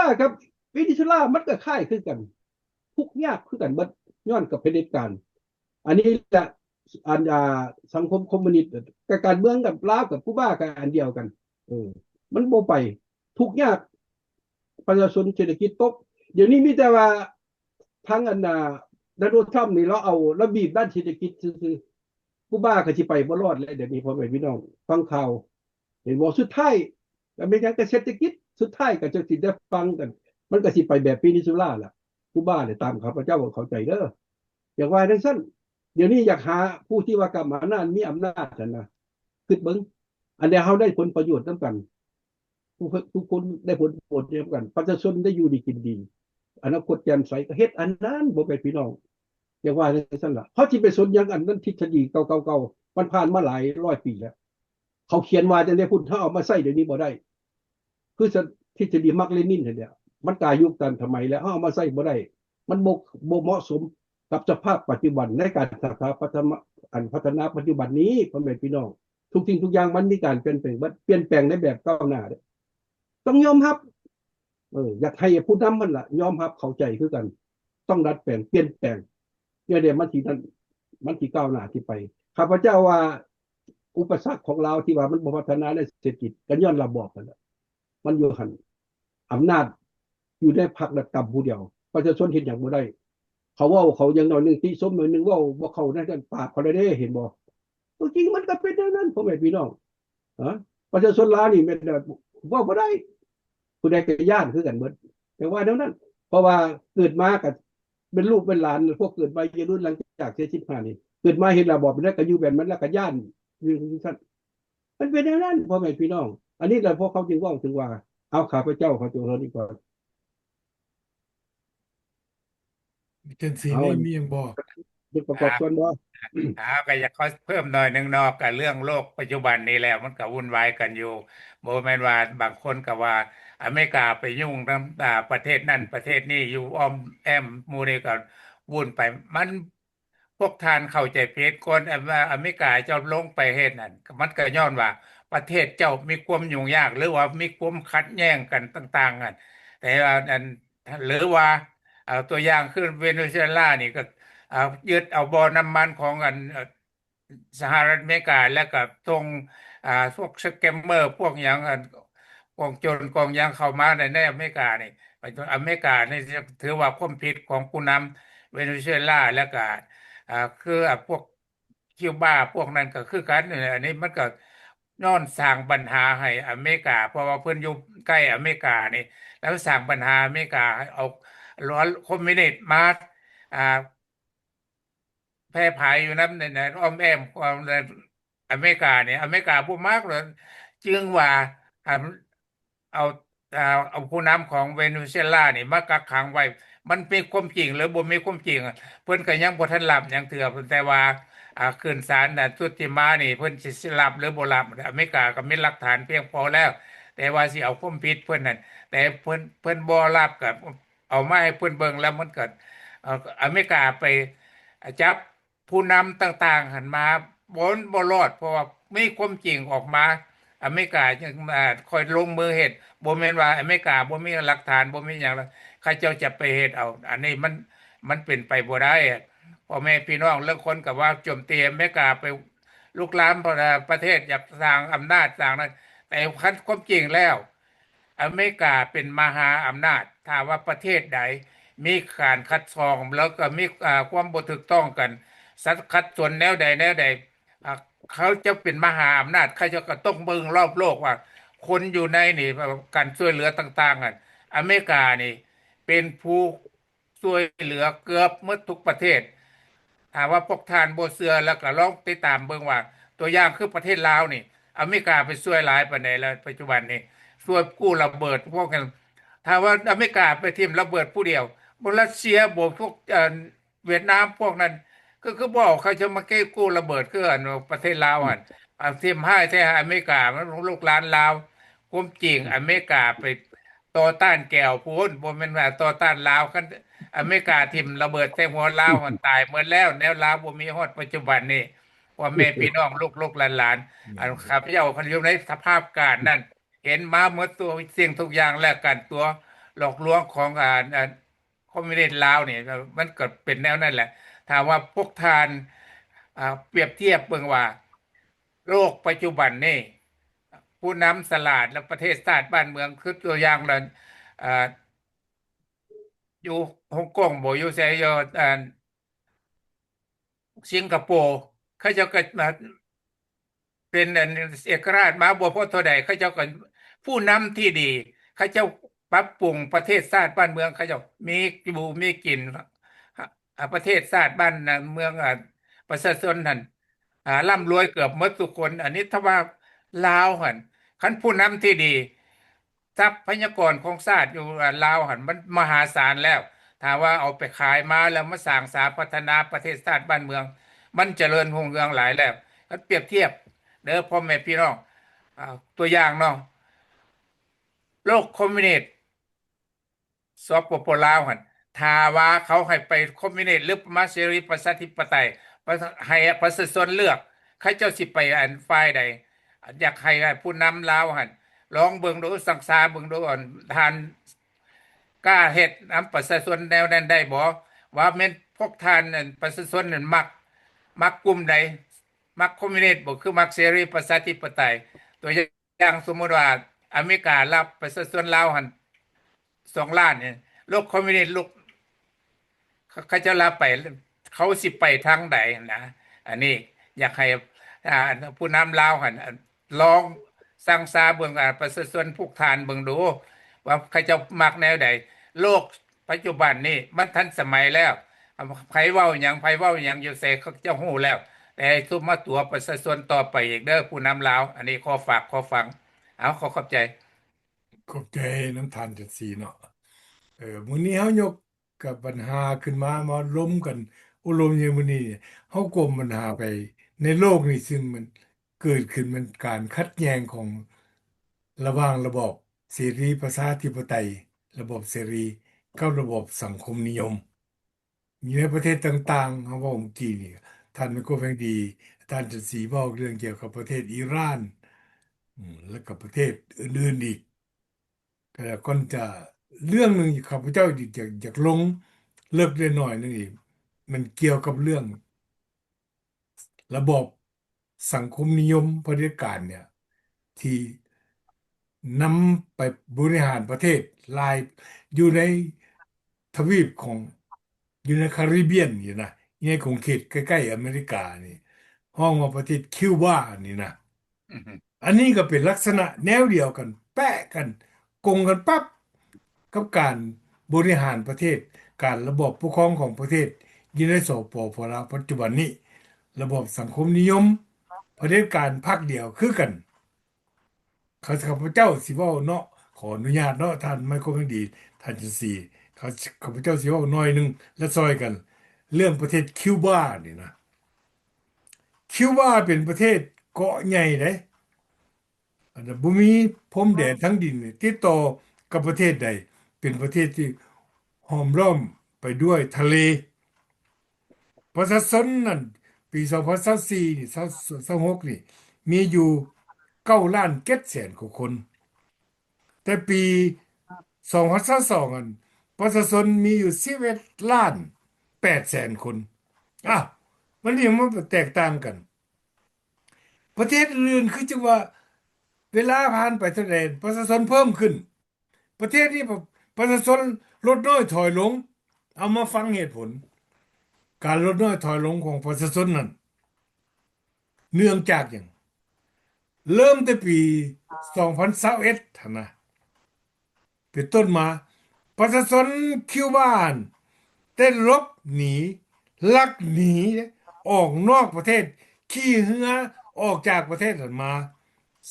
ากับเวเนซุเอลามันก็คล้ายคือกันทุกข์ยากคือกันเบิดย้อนกับเผด็จการอันนี้จะสังคมคอมมิวนิสต์กับการเมืองกับลาวกับคูบาก็อันเดียวกันมันบ่ไปทุกข์ยากประชาชนเศรษฐกิจตกเดี๋ยวนี้มีแต่ว่าทั้งโดนัลด์ทรัมป์นี่เราเอาระบีบด้านเศรษฐกิจซื่อๆคูบาก็สิไปบ่รอดเลยเดี๋ยวนี้พ่อแม่พี่น้องฟังข่าวเห็นบ่สุดท้ายก็เป็นอย่างเศรษฐกิจสุดท้ายก็จะสิได้ฟังกันมันก็สิไปแบบเวเนซุเอลาล่ะคูบาเนี่ยตามข้าพเจ้าเข้าใจเด้ออย่างว่าจังซั่นเดี๋ยวนี้อยากหาผู้ที่ว่ากำอำนาจมีอำนาจนะคิดเบิ่งอันนี้เฮาได้ผลประโยชน์นำกันทุกคนได้ผลประโยชน์นำกันประชาชนได้อยู่ดีกินดีอนาคตแจ่มใสก็เฮ็ดอันนั้นบ่เป็นพี่น้องอย่างว่าจังซั่นล่ะเขาสิไปสนอย่างอันนั้นทฤษฎีเก่าๆมันผ่านมาหลายร้อยปีแล้วเขาเขียนว่าจังได๋พุ่นถ้าเอามาใช้เดี๋ยวนี้บ่ได้คือทฤษฎีมาร์กเลนินเนี่ยมันกลายยุคทันสมัยแล้วเอามาใช้บ่ได้มันบ่เหมาะสมกับสภาพปัจจุบันในการสถาปัตยพัฒนาปัจจุบันนี้พ่อแม่พี่น้องทุกสิ่งทุกอย่างมันมีการเปลี่ยนแปลงในแบบก้าวหน้าต้องยอมรับอยากให้ผู้นำมันล่ะยอมรับเข้าใจคือกันต้องดัดแปลงเปลี่ยนแปลงเนี่ยเดี๋ยวมันสิก้าวหน้าที่ไปข้าพเจ้าว่าอุปสรรคของเราที่ว่ามันบ่พัฒนาในเศรษฐกิจก็ย้อนระบอบนั่นแหละมันอยู่หั่นอำนาจอยู่ในพรรคระดับผู้เดียวประชาชนเห็นอย่างบ่ได้เขาว่าเขาอย่างน้อยนึงติสมหน่อยนึงว่าบ่เข้าในกันปากเขาได้เห็นบ่จริงมันก็เป็นอย่างนั้นพ่อแม่พี่น้องประชาชนลาวนี่แม่นว่าบ่ได้ผู้ใดก็ย้านคือกันเบิดแต่ว่าเท่านั้นเพราะว่าเกิดมาก็เป็นลูกเป็นหลานพวกเกิดมาเยรุ่นหลังจากเสียชีวิตมานี่เกิดมาเห็นระบอบนั้นก็อยู่แบบนั้นแล้วก็ย้านอยู่ซั่น มันเป็นอย่างนั้นพ่อแม่พี่น้องอันนี้แหละพวกเขาจึงว่าถึงว่าเอาข้าพเจ้าเขาจงเท่านี้ก่อนจังสีเอานี่มีหยังบ่ จะประกอบอ่าส่วนบ่ก็อยากขอเพิ่มหน่อยหนึ่งเนอกกับเรื่องโลกปัจจุบันนี้แล้วมันก็วุ่นวายกันอยู่โมแมนว่าบางคนก็ว่าอเมริกาไปยุ่งน้ำประเทศนั่นประเทศนี้อยู่อ้อมแอมหมูนี่ก็วุ่นไปมันพวกทานเข้าใจผิดคนว่าอเมริกาเจ้าลงไปเฮ็ดนั่นมันก็ย้อนว่าประเทศเจ้ามีความยุ่งยากหรือว่ามีความขัดแย้งกันต่างๆกันแต่ว่าอันหรือว่าเอาตัวอย่างขึ้นเวเนซุเอลานี่ก็ เอายึดเอาบ่อน้ำมันของอันสหรัฐอเมริกาแล้วก็ตรงพวกสแกมเมอร์พวกอย่างอันกองโจรกองหยังเข้ามาในอเมริกานี่ไปจนอเมริกานี่ถือว่าความผิดของผู้นำเวเนซุเอลาแล้วก็คือพวกคิวบาพวกนั้นก็คือกันเนี่ยอันนี้มันก็ย้อนสร้างปัญหาให้อเมริกาเพราะว่าเพิ่นอยู่ใกล้อเมริกานี่แล้วสร้างปัญหาอเมริกาเอาล้อคอมมิวนิสต์มาอ่า แพร่ภายอยู่นั้นในอ้อมแอมความในอเมริกาเนี่ยอเมริกาผู้มากเลยจึงว่าอ่าเอาอ่าเอาผู้นำของเวเนซุเอลานี่มากักขังไว้มันเป็นความจริงหรือบ่มีความจริงอะเพิ่นก็ยังบ่ทันรับหยังเถื่อแต่ว่าขึ้นศาลน่ะสุดที่มานี่เพิ่นสิรับหรือบ่รับอเมริกาก็มีหลักฐานเพียงพอแล้วแต่ว่าสิเอาความผิดเพิ่นนั่นแต่เพิ่นบ่รับก็เอามาให้เพิ่นเบิ่งแล้วมันก็อเมริกาไป จับผู้นำต่างๆหันมาบ่รอดเพราะว่ามีความจริงออกมาอเมริกาจึงมาคอยลงมือเฮ็ดบ่แม่นว่าอเมริกาบ่มีหลักฐานบ่มีหยังแล้วเขาเจ้าจะไปเฮ็ดเอาอันนี้มันเป็นไปบ่ได้พ่อแม่พี่น้องเรื่องคนก็ว่าโจมตีอเมริกาไปลุกลามประเทศอยากสร้างอำนาจสร้างนั้นแต่คันความจริงแล้วอเมริกาเป็นมหาอำนาจถ้าว่าประเทศใด มีการคัดกรองแล้วก็มีความบ่ถูกต้องกันสัดคัดส่วนแนวใดอ่าเขาจะเป็นมหาอำนาจเขาจะก็ต้องเบิ่งรอบโลกว่าคนอยู่ในนี่การช่วยเหลือต่างๆกันอเมริกานี่เป็นผู้ช่วยเหลือเกือบหมดทุกประเทศถ้าว่าพวกทานบ่เชื่อแล้วก็ลองติดตามเบิ่งว่าตัวอย่างคือประเทศลาวนี่อเมริกาไปช่วยหลายปานใดแล้วปัจจุบันนี้ช่วยกู้ระเบิดพวกกันถ้าว่าอเมริกาไปทิ่มระเบิดผู้เดียว รัสเซียบวกพวกเวียดนามพวกนั้นก็คือบอกเขาจะมาเก็บกู้ระเบิดคืออันประเทศลาวอ่ะทีมให้ที่อเมริกามันลูกหลานลาวความจริงอเมริกาไปต่อต้านแก้วพูนบ่แม่นว่าต่อต้านลาวคันอเมริกาทิ่มระเบิดใส่หัวลาวมันตายหมดแล้วแนวลาวบ่มีฮอดปัจจุบันนี้ว่าแม่พี่น้องลูกหลานอันข้าพเจ้าคันอยู่ในสภาพการนั้นเห็นมาหมดตัวสิ่งทุกอย่างแล้วกันตัวหลอกลวงของคอมมิวนิสต์ลาวเนี่ยมันก็เป็นแนวนั่นแหละถามว่าพวกทานเปรียบเทียบเบิ่งว่าโลกปัจจุบันนี่ผู้นำสลาดและประเทศชาติบ้านเมืองคือตัวอย่างเลยอ่าอยู่ฮ่องกงบ่อยู่ไสอยู่สิงคโปร์เขาเจะก็มา เป็นอันเอกราชมาบ่พอเท่าใดเขาเจ้าก็ผู้นำที่ดีเขาเจ้าปรับปรุงประเทศชาติบ้านเมืองเขาเจ้ามีอยู่มีกินประเทศชาติบ้านเมืองประชาชนนั่นร่ำรวยเกือบหมดทุกคนอันนี้ถ้าว่าลาวหั่นคันผู้นำที่ดีทรัพยากรของชาติอยู่ลาวหั่นมันมหาศาลแล้วถ้าว่าเอาไปขายมาแล้วมาสร้างสาพัฒนาประเทศชาติบ้านเมืองมันเจริญรุ่งเรืองหลายแล้วคันเปรียบเทียบ เด้อพ่อแม่พี่น้องตัวอย่างเนาะโลกคอมมิวนิสต์สปปลาวหั่นถ้าว่าเขาให้ไปคอมมิวนิสต์หรือมาเสรีประชาธิปไตยให้ประชาชนเลือกเขาเจ้าสิไปอันฝ่ายใดอยากให้ผู้นำลาวหั่นลองเบิ่งดูสังสาเบิ่งดูอ่อนทานกล้าเฮ็ดนำประชาชนแนวนั้นได้บ่ว่าแม่นพวกท่านนั่นประชาชนนั่นมักกลุ่มใด มักคอมมิวนิสต์บ่คือมักเสรีประชาธิปไตยตัวอย่างสมมุติว่าอเมริการับประชาชนลาวหั่น2 ล้านเนี่ยโลกคอมมิวนิสต์ลูกเขาจะรับไปเขาสิไปทางใดนะอันนี้อยากให้ผู้นำลาวหั่นลองสั่งสาเบิ่งประชาชนพวกทานเบิ่งดูว่าเขาจะมักแนวใดโลกปัจจุบันนี้มันทันสมัยแล้วไผเว้าหยังอยู่ไสเขาเจ้าฮู้แล้ว แต่ให้ซุมมาตัวประชาชนต่อไปอีกเด้อผู้นำลาวอันนี้ขอฝากขอฟังเอาขอขอบใจขอบใจน้ำทานจัดสีเนาะมื้อนี้เฮายกกับปัญหาขึ้นมาล้มกันอุลมอย่างมื้อนี้เนี่ยเฮากลมปัญหาไปในโลกนี้ซึ่งมันเกิดขึ้นมันการขัดแย้งของระหว่างระบอบเสรีประชาธิปไตยระบบเสรีกับระบบสังคมนิยมมีในประเทศต่างๆเขาบอกเมื่อกี้นี่ท่านไม่ก็เพียงดีท่านจะสีบอกเรื่องเกี่ยวกับประเทศอิหร่านแล้วก็ประเทศอื่นๆอีก แต่ก่อนจะเรื่องหนึ่งข้าพเจ้าอยากลงเลิกเรียนหน่อยนึงอีกมันเกี่ยวกับเรื่องระบบสังคมนิยมเผด็จการเนี่ยที่นำไปบริหารประเทศหลายอยู่ในทวีปของอยู่ในคาริบเบียนอยู่นะในของเขตใกล้ๆอเมริกานี่ห้องว่าประเทศคิวบานี่นะ อือฮึอันนี้ก็เป็นลักษณะแนวเดียวกันแปะกันกงกันปั๊บกับการบริหารประเทศการระบบปกครองของประเทศอยู่ในสปปลาวปัจจุบันนี้ระบบสังคมนิยมเผด็จการพรรคเดียวคือกันข้าพเจ้าสิเว้าเนาะขออนุญาตเนาะท่านไม่ก็ไม่ดีท่านจังซี่เขาข้าพเจ้าสิเว้าหน่อยหนึงและซอยกันเรื่องประเทศคิวบานี่นะคิวบาเป็นประเทศเกาะใหญ่เด้ อันนั้นบ่มีพรมแดนทั้งดินเนี่ยติดต่อกับประเทศใดเป็นประเทศที่ห้อมล้อมไปด้วยทะเลประชาชนนั่นปี2024นี่26นี่มีอยู่9ล้าน7แสนกว่าคนแต่ปี2022อันประชาชนมีอยู่11ล้าน8แสนคนอ้าวมันยังมันแตกต่างกันประเทศอื่นคือจังว่าเวลาผ่านไปเท่าใดประชาชนเพิ่มขึ้น ประเทศนี้ประชาชนลดน้อยถอยลงเอามาฟังเหตุผลการลดน้อยถอยลงของประชาชนนั้นเนื่องจากอย่างเริ่มแต่ปี2021ท่านนะเป็นต้นมาประชาชนคิวบานได้ลบหนีลักหนีออกนอกประเทศขี่เหือออกจากประเทศนั้นมา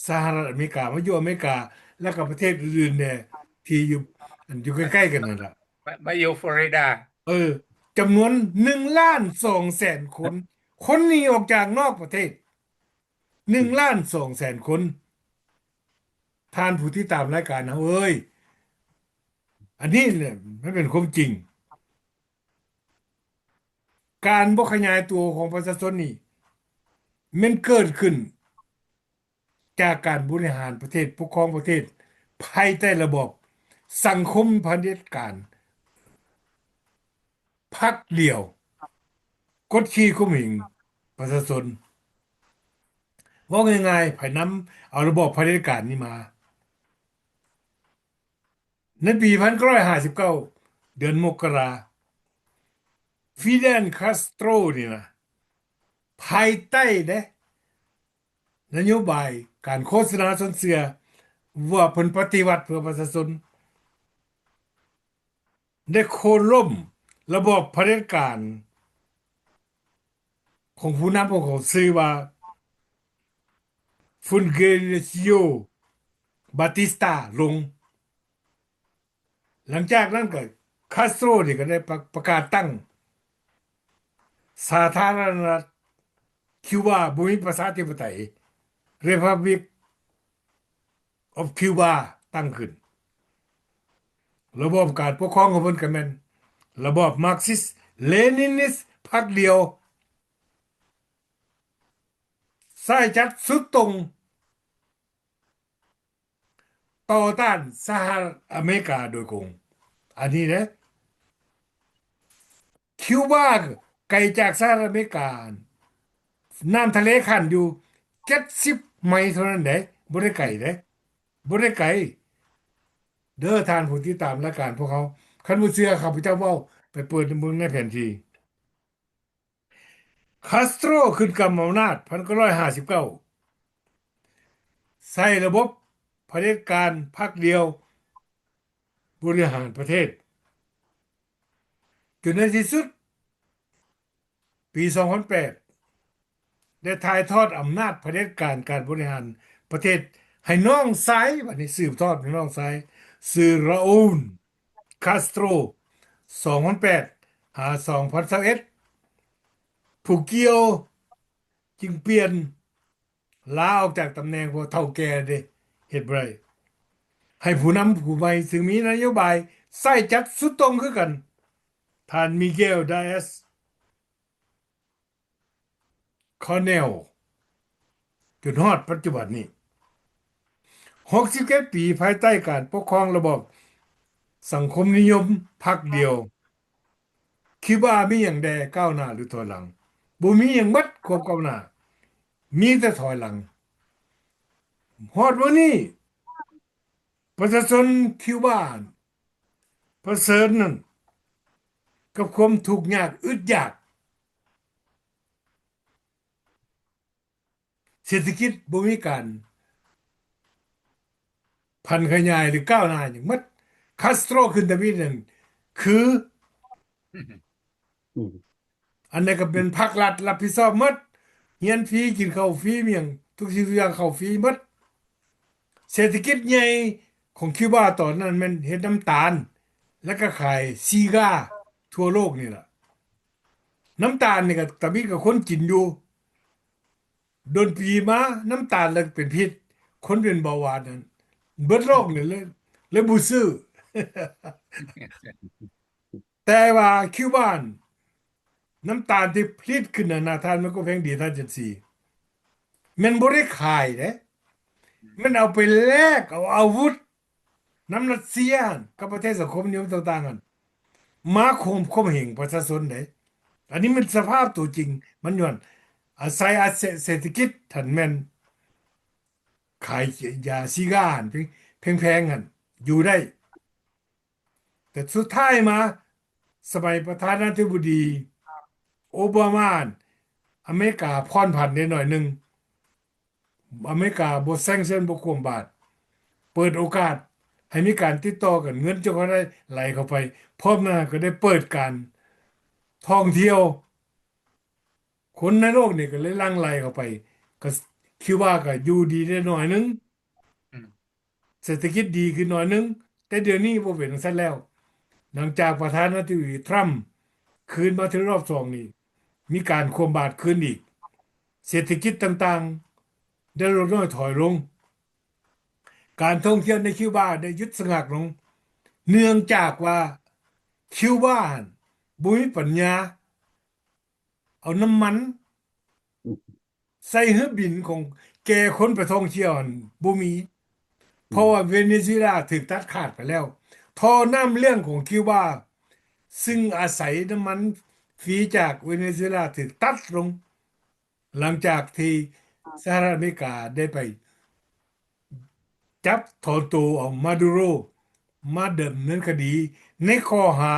สหรัฐอเมริกามาอยู่อเมริกาแล้วก็ประเทศอื่นๆเนี่ยที่อยู่ใกล้ๆกันนั่นแหละ มาอยู่ฟลอริดาเออจำนวน1,200,000คนคนหนีออกจากนอกประเทศ1,200,000คนท่านผู้ที่ตามรายการนะเอ้ยอันนี้เนี่ยไม่เป็นความจริงการบ่ขยายตัวของประชาชนนี่มันเกิดขึ้นจากการบริหารประเทศปกครองประเทศภายใต้ระบบสังคมเผด็จการพรรคเดียวกดขี่ข่มเหงประชาชนว่าง่ายๆภายนำเอาระบบเผด็จการนี้มา ในปี1959เดือนมกราฟิเดลคาสโตรนี่นะภายใต้เด้นโยบายการโฆษณาชนเสือว่าเพิ่นปฏิวัติเพื่อประชาชนได้โค่นล้มระบอบเผด็จการของผู้นำของเขาชื่อว่าฟุนเกเรซิโอบาติสตาลงหลังจากนั้นก็คาสโตรนี่ก็ได้ประกาศตั้งสาธารณรัฐคิวบาภูมิประชาธิปไตย Republic of Cuba ตั้งขึ้นระบบการปกครองของเพิ่นก็แม่นระบอบมาร์กซิสเลนินิสพรรคเดียวซ้ายจัดสุดตรงต่อต้านสหรัฐอเมริกาโดยตรงอันนี้นะคิวบาไกลจากสหรัฐอเมริกาน้ำทะเลขั้นอยู่70ไมล์เท่านั้นเด้บ่ได้ไกลเด้บ่ได้ไกลเด้อท่านผู้ที่ตามรายการพวกเขาคันบ่เชื่อข้าพเจ้าเว้าไปเปิดเบิ่งในแผนที่คาสโตรขึ้นกำอำนาจ1959ใช้ระบบเผด็จการพรรคเดียวบริหารประเทศจนในที่สุดปี2008 และถ่ายทอดอำนาจเผด็จการการบริหารประเทศให้น้องชายบัดนี้สืบทอดให้น้องชายชื่อราอูลคาสโตร2008หา2021ผู้เกี่ยวจึงเปลี่ยนลาออกจากตำแหน่งเพราะเฒ่าแก่เด้เฮ็ดบ่ได้ให้ผู้นำผู้ใหม่ซึ่งมีนโยบายใส่จัดสุดตรงคือกันท่านมิเกลไดอาสคอร์เนลจนฮอดปัจจุบันนี้67 ปีภายใต้การปกครองระบอบสังคมนิยมพรรคเดียวคิดว่ามีหยังใดก้าวหน้าหรือถอยหลังบ่มีหยังบัดควบก้าวหน้ามีแต่ถอยหลังฮอดวันนี้ประชาชนคิวบาเผชิญนั่นกับความทุกข์ยากอึดอยากเศรษฐกิจบ่มีการพันขยายหรือก้าวหน้าหยังมัดคาสโตรขึ้นทวีตนั่นคือ อืมอันนี้ก็เป็นภาครัฐรับผิดชอบหมดเรียนฟรีกินข้าวฟรีเมียงทุกสิ่งทุกอย่างเข้าฟรีหมดเศรษฐกิจใหญ่ของคิวบาตอนนั้นมันเฮ็ดน้ำตาลแล้วก็ขายซีกาทั่วโลกนี่ล่ะน้ำตาลนี่ก็ตะมีกับคนกินอยู่โดนปีมาน้ำตาลแล้วเป็นพิษคนเป็นเบาหวานนั่นเบิดโลกนี่เลยบ่ซื้อ แต่ว่าคิวบานน้ำตาลที่ผลิตขึ้นน่ะนาทานมันก็แพงดีท่านจังซี่มันบ่ได้ขายเด้มันเอาไปแลกเอาอาวุธน้ำรัสเซียกับประเทศสังคมนิยมต่างๆกันมาข่มเหงประชาชนเด้อันนี้มันสภาพตัวจริงมันย้อนอาศัยเศรษฐกิจท่านแม่นขายยาซิก้าหั่นแพงๆหั่นอยู่ได้แต่สุดท้ายมาสมัยประธานาธิบดีโอบามาอเมริกาผ่อนผันได้หน่อยหนึงอเมริกาบ่แซงชั่นบ่ควมบาตรเปิดโอกาสให้มีการติดต่อกันเงินจะก็ได้ไหลเข้าไปพร้อมหน้าก็ได้เปิดการท่องเที่ยวคนในโลกนี่ก็เลยหลั่งไหลเข้าไปก็คิดว่าก็อยู่ดีได้หน่อยหนึงอืมเศรษฐกิจดีขึ้นหน่อยหนึงแต่เดี๋ยวนี้บ่เป็นจังซั่นแล้วหลังจากประธานาธิบดีทรัมป์คืนมาถึงรอบสองนี่มีการคว่ำบาตรคืนอีกเศรษฐกิจต่างๆได้ลดน้อยถอยลงการท่องเที่ยวในคิวบาได้หยุดชะงักลงเนื่องจากว่าคิวบาบ่มีปัญญาเอาน้ำมันใส่เครื่องบินของแก่คนไปท่องเที่ยวนั่นบ่มีเพราะว่าเวเนซุเอลาถูกตัดขาดไปแล้วท่อน้ำเรื่องของคิวบาซึ่งอาศัยน้ำมันฟรีจากเวเนซุเอลาถูกตัดลงหลังจากที่สหรัฐอเมริกาได้ไปจับถอนตัวเอามาดูโรมาดำเนินคดีในข้อหา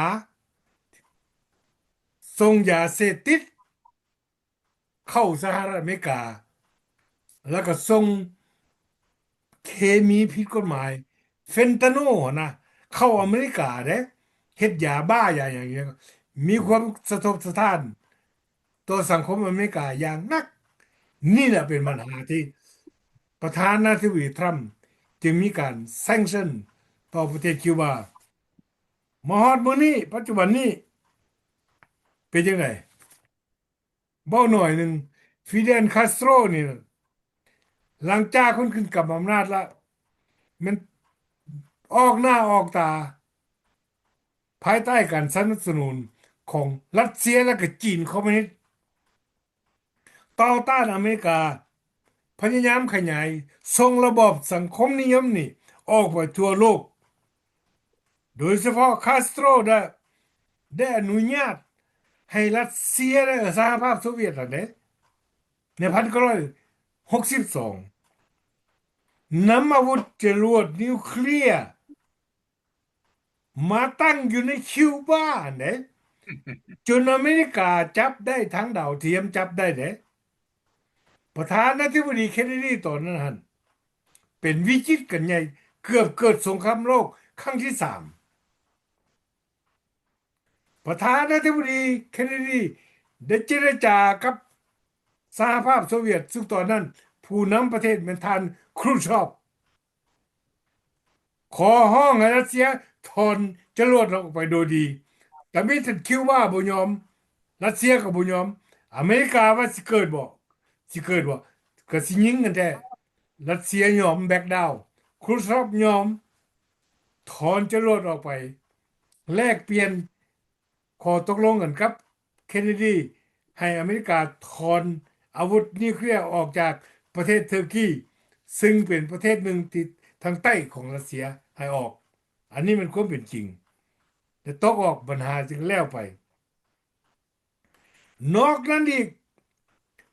ส่งยาเสพติดเข้าสหรัฐอเมริกาแล้วก็ส่งเคมีผิดกฎหมายเฟนตาโนนะเข้าอเมริกาเด้เฮ็ดยาบ้ายาอย่างเงี้ยมีความสะทกสะท้านต่อสังคมอเมริกาอย่างนักนี่แหละเป็นปัญหาที่ประธานาธิบดีทรัมป์จึงมีการแซงชั่นต่อประเทศคิวบามาฮอดมื้อนี้ปัจจุบันนี้เป็นจังไดเบ้าหน่อยหนึงฟิเดลคาสโตรนี่น่ะหลังจากคนขึ้นกับอำนาจแล้วมันออกหน้าออกตาภายใต้การสนับสนุนของรัสเซียและก็จีนคอมมิวนิสต์ต่อต้านอเมริกาพยายามขยายทรงระบอบสังคมนิยมนี่ออกไปทั่วโลกโดยเฉพาะคาสโตรได้อนุญาตให้รัสเซียและสหภาพโซเวียตนั่นเด้ใน1962นำอาวุธจรวดนิวเคลียร์มาตั้งอยู่ในคิวบาเนี่ยจนอเมริกาจับได้ทั้งดาวเทียมจับได้เนี่ยประธานาธิบดีเคนเนดีตอนนั้นหั่นเป็นวิกฤตกันใหญ่เกือบเกิดสงครามโลกครั้งที่3ประธานาธิบดีเคนเนดีได้เจรจากับ สหภาพโซเวียตซึ่งตอนนั้นผู้นำประเทศเป็นท่านครูชอปขอห้องให้รัสเซียถอนจรวดออกไปโดยดีแต่มีแต่คิวบาบ่ยอมรัสเซียก็บ่ยอมอเมริกาว่าสิเกิดบ่ก็สิยิงกันแท้รัสเซียยอมแบ็กดาวน์ครูชอปยอมถอนจรวดออกไปแลกเปลี่ยนขอตกลงกันครับเคนเนดีให้อเมริกาถอนอาวุธนิวเคลียร์ออกจากประเทศเทอร์กีซึ่งเป็นประเทศหนึ่งติดทางใต้ของรัสเซียให้ออกอันนี้มันความเป็นจริงแต่ตกออกปัญหาจึงแล้วไปนอกนั้นอีก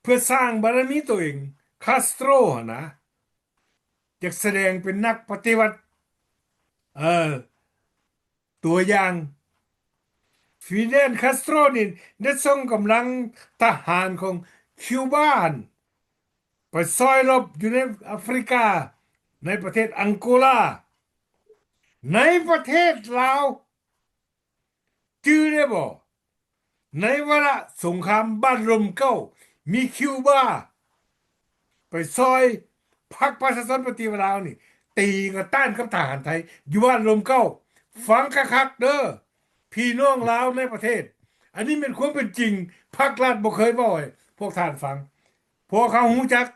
เพื่อสร้างบารมีตัวเองคาสโตรนะอยากแสดงเป็นนักปฏิวัติเออตัวอย่างฟิเดลคาสโตรนี่ได้ส่งกำลังทหารของคิวบาไปซอยรบอยู่ในแอฟริกาในประเทศอังโกลาในประเทศลาวจื้อได้บ่ในวาระสงครามบ้านลมเก้ามีคิวบาไปซอยพรรคประชาชนปฏิวัติลาวนี่ตีกับต้านกับทหารไทยอยู่บ้านลมเก้าฟังคักๆเด้อพี่น้องลาวในประเทศอันนี้เป็นความเป็นจริงพรรครัฐบ่เคยบ่อยพวกท่านฟังพวกเขาหูจัก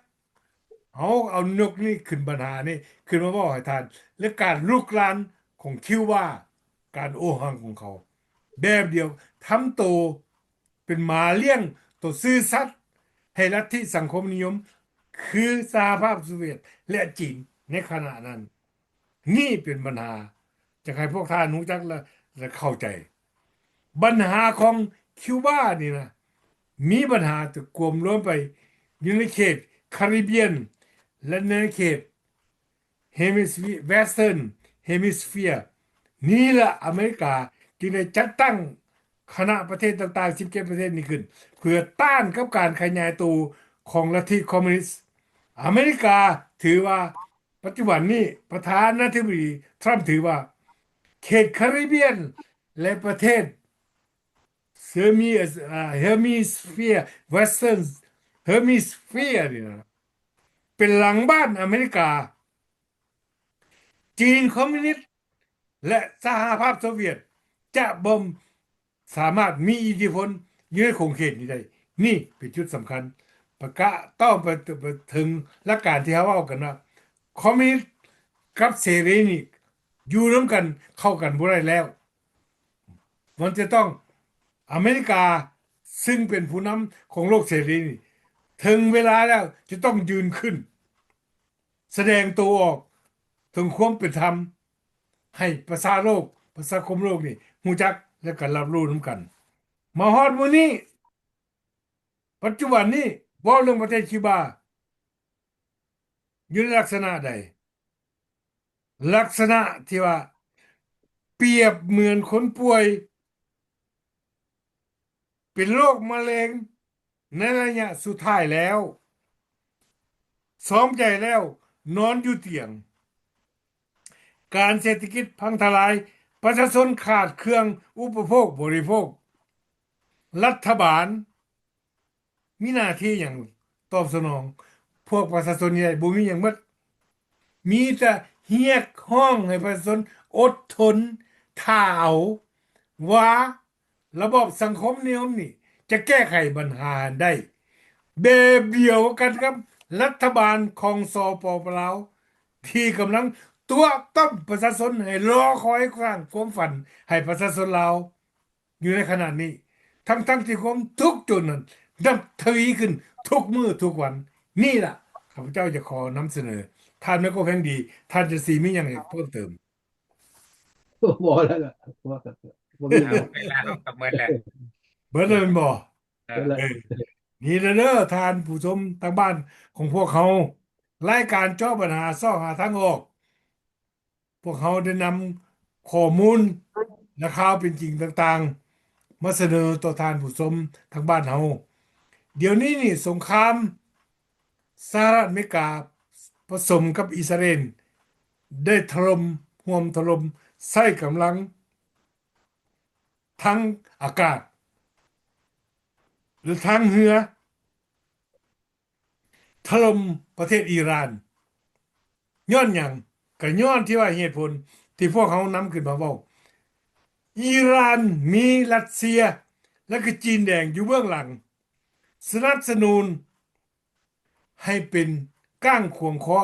เอานกนี่ขึ้นปัญหานี่ขึ้นมาบอกให้ทานและการลุกลานของคิวบาการโอหังของเขาแบบเดียวทำโตวเป็นหมาเลี้ยงตัวซื่อสัตย์ให้ลัทธิสังคมนิยมคือสหภาพโซเวียตและจีนในขณะนั้น นี่เป็นปัญหาจะให้พวกท่านรู้จักและเข้าใจปัญหาของคิวบานี่นะมีปัญหาตะกวมล้วนไปอยู่ในเขตคาริบเบียนและในเขตเฮมิสเฟียร์เวสเทิร์นเฮมิสเฟียร์นี่แหละอเมริกาจึงได้จัดตั้งคณะประเทศต่างๆ17ประเทศนี้ขึ้นเพื่อต้านกับการขยายตัวของลัทธิคอมมิวนิสต์อเมริกาถือว่าปัจจุบันนี้ประธานาธิบดีทรัมป์ถือว่าเขตคาริบเบียนและประเทศ Hemisphere Western Hemisphere นี่นะเป็นหลังบ้านอเมริกาจีนคอมมิวนิสต์และสหภาพโซเวียตจะบ่มสามารถมีอิทธิพลอยู่ในคงเขตนี้ได้นี่เป็นจุดสำคัญประกาศต้องไปถึงหลักการที่เขาว่ากันว่าคอมมิวนิสต์กับเสรีนี่อยู่ร่วมกันเข้ากันบ่ได้แล้วมันจะต้องอเมริกาซึ่งเป็นผู้นำของโลกเสรีนี่ถึงเวลาแล้วจะต้องยืนขึ้นแสดงตัวออกถึงความเป็นธรรมให้ประชาโลกประชาคมโลกนี่รู้จักและก็รับรู้นํกัน มาฮอดมื้อนี้ปัจจุบันนี้เว้าเรื่องประเทศคิวบาอยู่ในลักษณะใดลักษณะที่ว่าเปรียบเหมือนคนป่วยเป็นโรคมะเร็งในระยะสุดท้ายแล้วซ้อมใจแล้วนอนอยู่เตียงการเศรษฐกิจพังทลายประชาชนขาดเครื่องอุปโภคบริโภครัฐบาลมีหน้าที่อย่างตอบสนองพวกประชาชนใหญ่บ่มีหยังหมด มีแต่เรียกห้องให้ประชาชนอดทนท่าเอาว่าระบบสังคมนิยมนี่จะแก้ไขปัญหาได้แบบเดียวกันครับรัฐบาลของสปปลาวที่กำลังตัวต้มประชาชนให้รอคอยสร้างความฝันให้ประชาชนลาวอยู่ในขณะนี้ทั้งที่ความทุกข์จนนั้นนับทวีขึ้นทุกมื้อทุกวันนี่ล่ะข้าพเจ้าจะขอนำเสนอ ท่านไม่ก็แพงดีท่านจะสีมีอย่างไรเพิ่มเติม บ่แล้วล่ะบ่บ่มี เอาเวลาเราก็หมดแล้ว เบิร์ดเลยบ่เออ แล้ว เอ้ยนี่เด้อท่านผู้ชมทางบ้านของพวกเขารายการเจาะปัญหาซ่อหาทางออก พวกเขาได้นำข้อมูลและข่าวเป็นจริงต่างๆมาเสนอต่อท่านผู้ชมทางบ้านเฮาเดี๋ยวนี้นี่สงครามสหรัฐอเมริกาผสมกับอิสราเอลได้ถล่มใช้กำลังทั้งอากาศหรือทางเรือ ถล่มประเทศอิหร่านย้อนหยังก็ย้อนที่ว่าเหตุผลที่พวกเขานำขึ้นมาเว้าอิหร่านมีรัสเซียและก็จีนแดงอยู่เบื้องหลังสนับสนุนให้เป็นก้างขวงคอ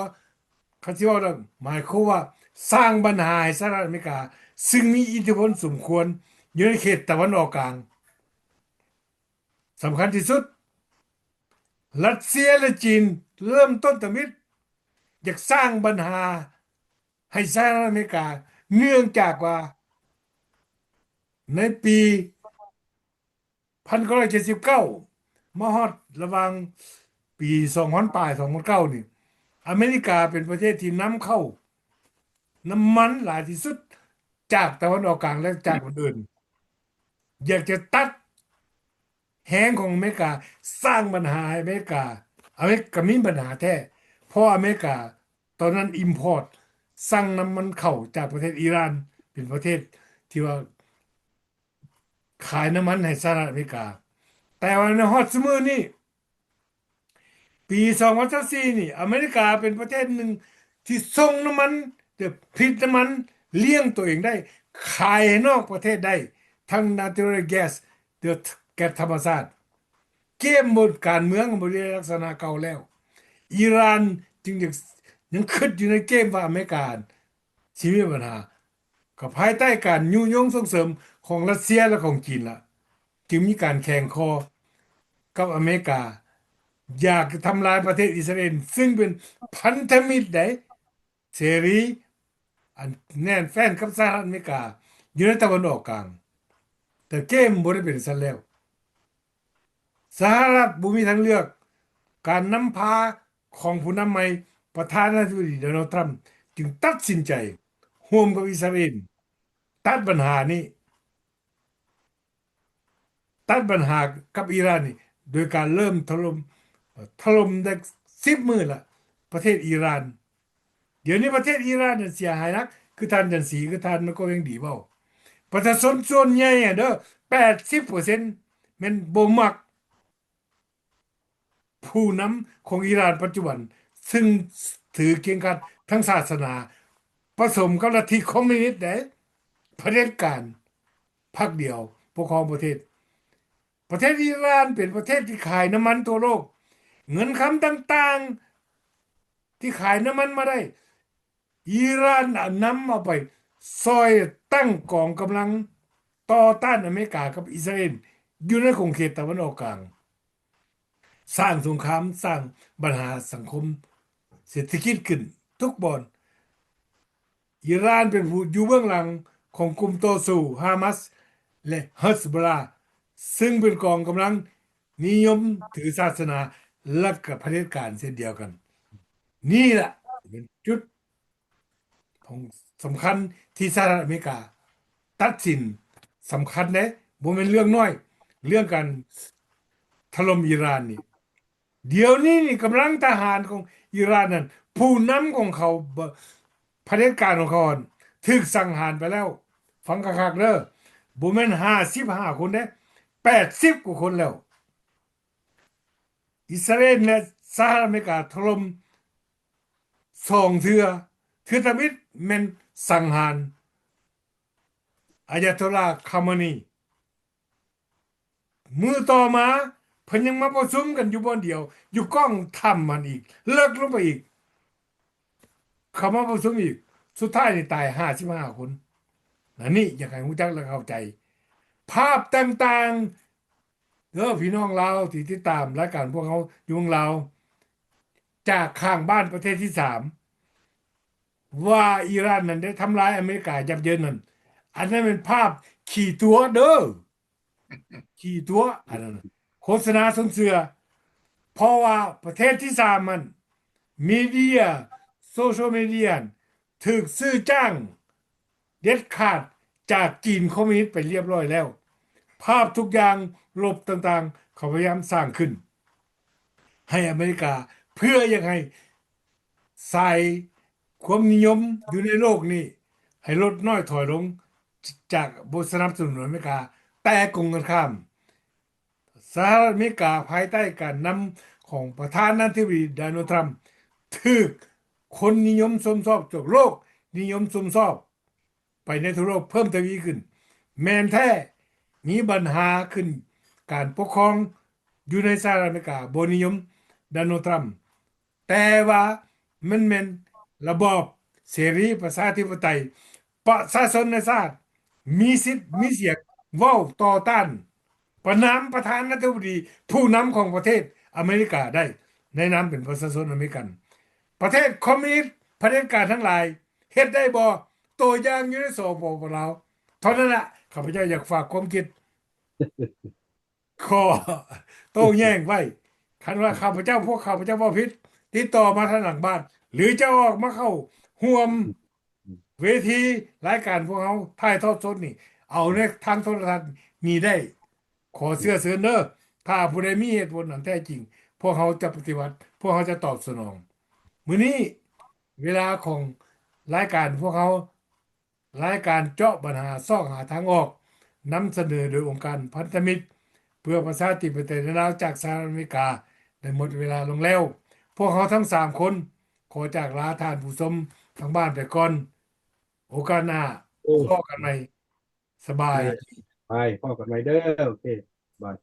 เขาสิว่าหมายความว่าสร้างปัญหาให้สหรัฐอเมริกาซึ่งมีอิทธิพลสมควรอยู่ในเขตตะวันออกกลางสำคัญที่สุดรัสเซียและจีนเริ่มต้นตะมิดอยากสร้างปัญหาให้สหรัฐอเมริกาเนื่องจากว่าในปี1979มาฮอดระหว่างปี2000ปลาย2009นี่อเมริกาเป็นประเทศที่นำเข้าน้ำมันหลายที่สุดจากตะวันออกกลางและจากคนอื่นอยากจะตัดแหงของอเมริกาสร้างปัญหาให้อเมริกามีปัญหาแท้เพราะอเมริกาตอนนั้นอิมพอร์ตสั่งน้ำมันเข้าจากประเทศอิหร่านเป็นประเทศที่ว่าขายน้ำมันให้สหรัฐอเมริกาแต่ว่าในฮอตสมือนี่ปี2024นี่อเมริกาเป็นประเทศหนึ่งที่ส่งน้ำมันผลิตน้ำมันเลี้ยงตัวเองได้ขายให้นอกประเทศได้ทั้ง natural gas เดือดแก๊สธรรมชาติเกมบนการเมืองบริลักษณะเก่าแล้วอิหร่านจึงยังคิดอยู่ในเกมว่าอเมริกาสิมีปัญหากับภายใต้การยุยงส่งเสริมของรัสเซียและของจีนละจึงมีการแข่งคอกับอเมริกาอยากทำลายประเทศอิสราเอลซึ่งเป็นพันธมิตรได้เสรีอันแน่นแฟ้นกับสหรัฐอเมริกาอยู่ในตะวันออกกลางแต่เกมบ่ได้เป็นซั้นแล้วสหรัฐบ่มีทางเลือกการนำพาของผู้นำใหม่ประธานาธิบดีโดนัลด์ทรัมป์จึงตัดสินใจร่วมกับอิสราเอลตัดปัญหานี้ตัดปัญหากับอิหร่านนี่โดยการเริ่มถล่มได้10มื้อละประเทศอิหร่านเดี๋ยวนี้ประเทศอิหร่านเนี่ยเสียหายนักคือท่านจันสีคือท่านก็ยังดีเว้าประชาชนส่วนใหญ่อะเด้อ80%แม่นบ่มักผู้นำของอิหร่านปัจจุบันซึ่งถือเคียงขัดทั้งศาสนาผสมกับลัทธิคอมมิวนิสต์ได้เผด็จการพรรคเดียวปกครองประเทศอิหร่านเป็นประเทศที่ขายน้ำมันทั่วโลกเงินคำต่างๆที่ขายน้ำมันมาได้อิหร่านนำเอาไปซอยตั้งกองกำลังต่อต้านอเมริกากับอิสราเอลอยู่ในขอบเขตตะวันออกกลางสร้างสงครามสร้างปัญหาสังคมเศรษฐกิจขึ้นทุกบอนอิหร่านเป็นผู้อยู่เบื้องหลังของกลุ่มต่อสู้ฮามาสและฮิซบอลลาห์ซึ่งเป็นกองกำลังนิยมถือศาสนาและกับเผด็จการเช่นเดียวกันนี่แหละเป็นจุดของสำคัญที่สหรัฐอเมริกาตัดสินสำคัญเด้บ่แม่นเรื่องน้อยเรื่องการถล่มอิหร่านนี่เดี๋ยวนี้นี่กำลังทหารของอิหร่านนั่นผู้นำของเขาเผด็จการของเขาถูกสังหารไปแล้วฟังคักๆเด้อบ่แม่น55คนเด้80กว่าคนแล้วอิสราเอลและสหรัฐอเมริกาถล่ม2เทื่อตะมิดแม่นสังหารอายะตอลาห์คาเมนีมือต่อมาเพิ่นยังมาประชุมกันอยู่บ่อนเดียวอยู่ก้องถ้ำมันอีกเลิกลงไปอีกเขามาประชุมอีกสุดท้ายนี่ตาย55คนนี่อยากให้รู้จักและเข้าใจภาพต่างๆพี่น้องลาวที่ติดตามรายการพวกเขาอยู่ของเราจากข้างบ้านประเทศที่3ว่าอิหร่านนั้นได้ทำลายอเมริกายับเยินนั่นอันนั้นเป็นภาพขี่ตัวเด้อขี่ตัวอันนั้นโฆษณาสนเสือเพราะว่าประเทศที่3มันมีเดียโซเชียลมีเดียถูกซื้อจ้างเด็ดขาดจากจีนคอมมิวนิสต์ไปเรียบร้อยแล้วภาพทุกอย่างลบต่างๆเขาพยายามสร้างขึ้นให้อเมริกาเพื่อยังไงใส่ความนิยมอยู่ในโลกนี้ให้ลดน้อยถอยลงจากบทสนับสนุนอเมริกาแต่กงกันข้ามสหรัฐอเมริกาภายใต้การน ของประธานาธิบดีโดนัลด์ทรัมป์ถูกคนนิยมชมชอบจากโลกนิยมชมชอบไปในทั่วโลกเพิ่มทวีขึ้นแม้นแท้มีปัญหาขึ้นการปกครองอยู่ในสหรัฐอเมริกาบ่นิยมโดนัลด์ทรัมป์แต่ว่ามันเป็นระบอบเสรีประชาธิปไตยประชาชนในชาติมีสิทธิ์มีเสียงเว้าต่อต้านประนามประธานาธิบดีผู้นำของประเทศอเมริกาได้ในนามเป็นประชาชนอเมริกัน ประเทศคอมมิวนิสต์เผด็จการทั้งหลายเฮ็ดได้บ่ตัวอย่างอยู่ในสปปลาวเท่านั้นละข้าพเจ้าอยากฝากความคิดข้อโต้แย้งไว้คันว่าข้าพเจ้าพวกข้าพเจ้าบ่ผิดติดต่อมาทางหลังบ้านหรือจะออกมาเข้าร่วมเวทีรายการพวกเฮาถ่ายทอดสดนี่เอาในทางโทรทัศน์มีได้ขอเสื้อเสือเด้อถ้าผู้ใดมีเหตุผลอันแท้จริงพวกเขาจะปฏิบัติพวกเขาจะตอบสนอง มื้อนี้เวลาของรายการพวกเขารายการเจาะปัญหาซอกหาทางออกนำเสนอโดยองค์การพันธมิตรเพื่อประชาธิปไตยในลาวจากสหรัฐอเมริกาได้หมดเวลาลงแล้วพวกเขาทั้ง3คนขอจากลาท่านผู้ชมทางบ้านไปก่อนโอกาสหน้าโอ้พบกันใหม่สบายไปพ่อกันไว้เด้อโอเคบาย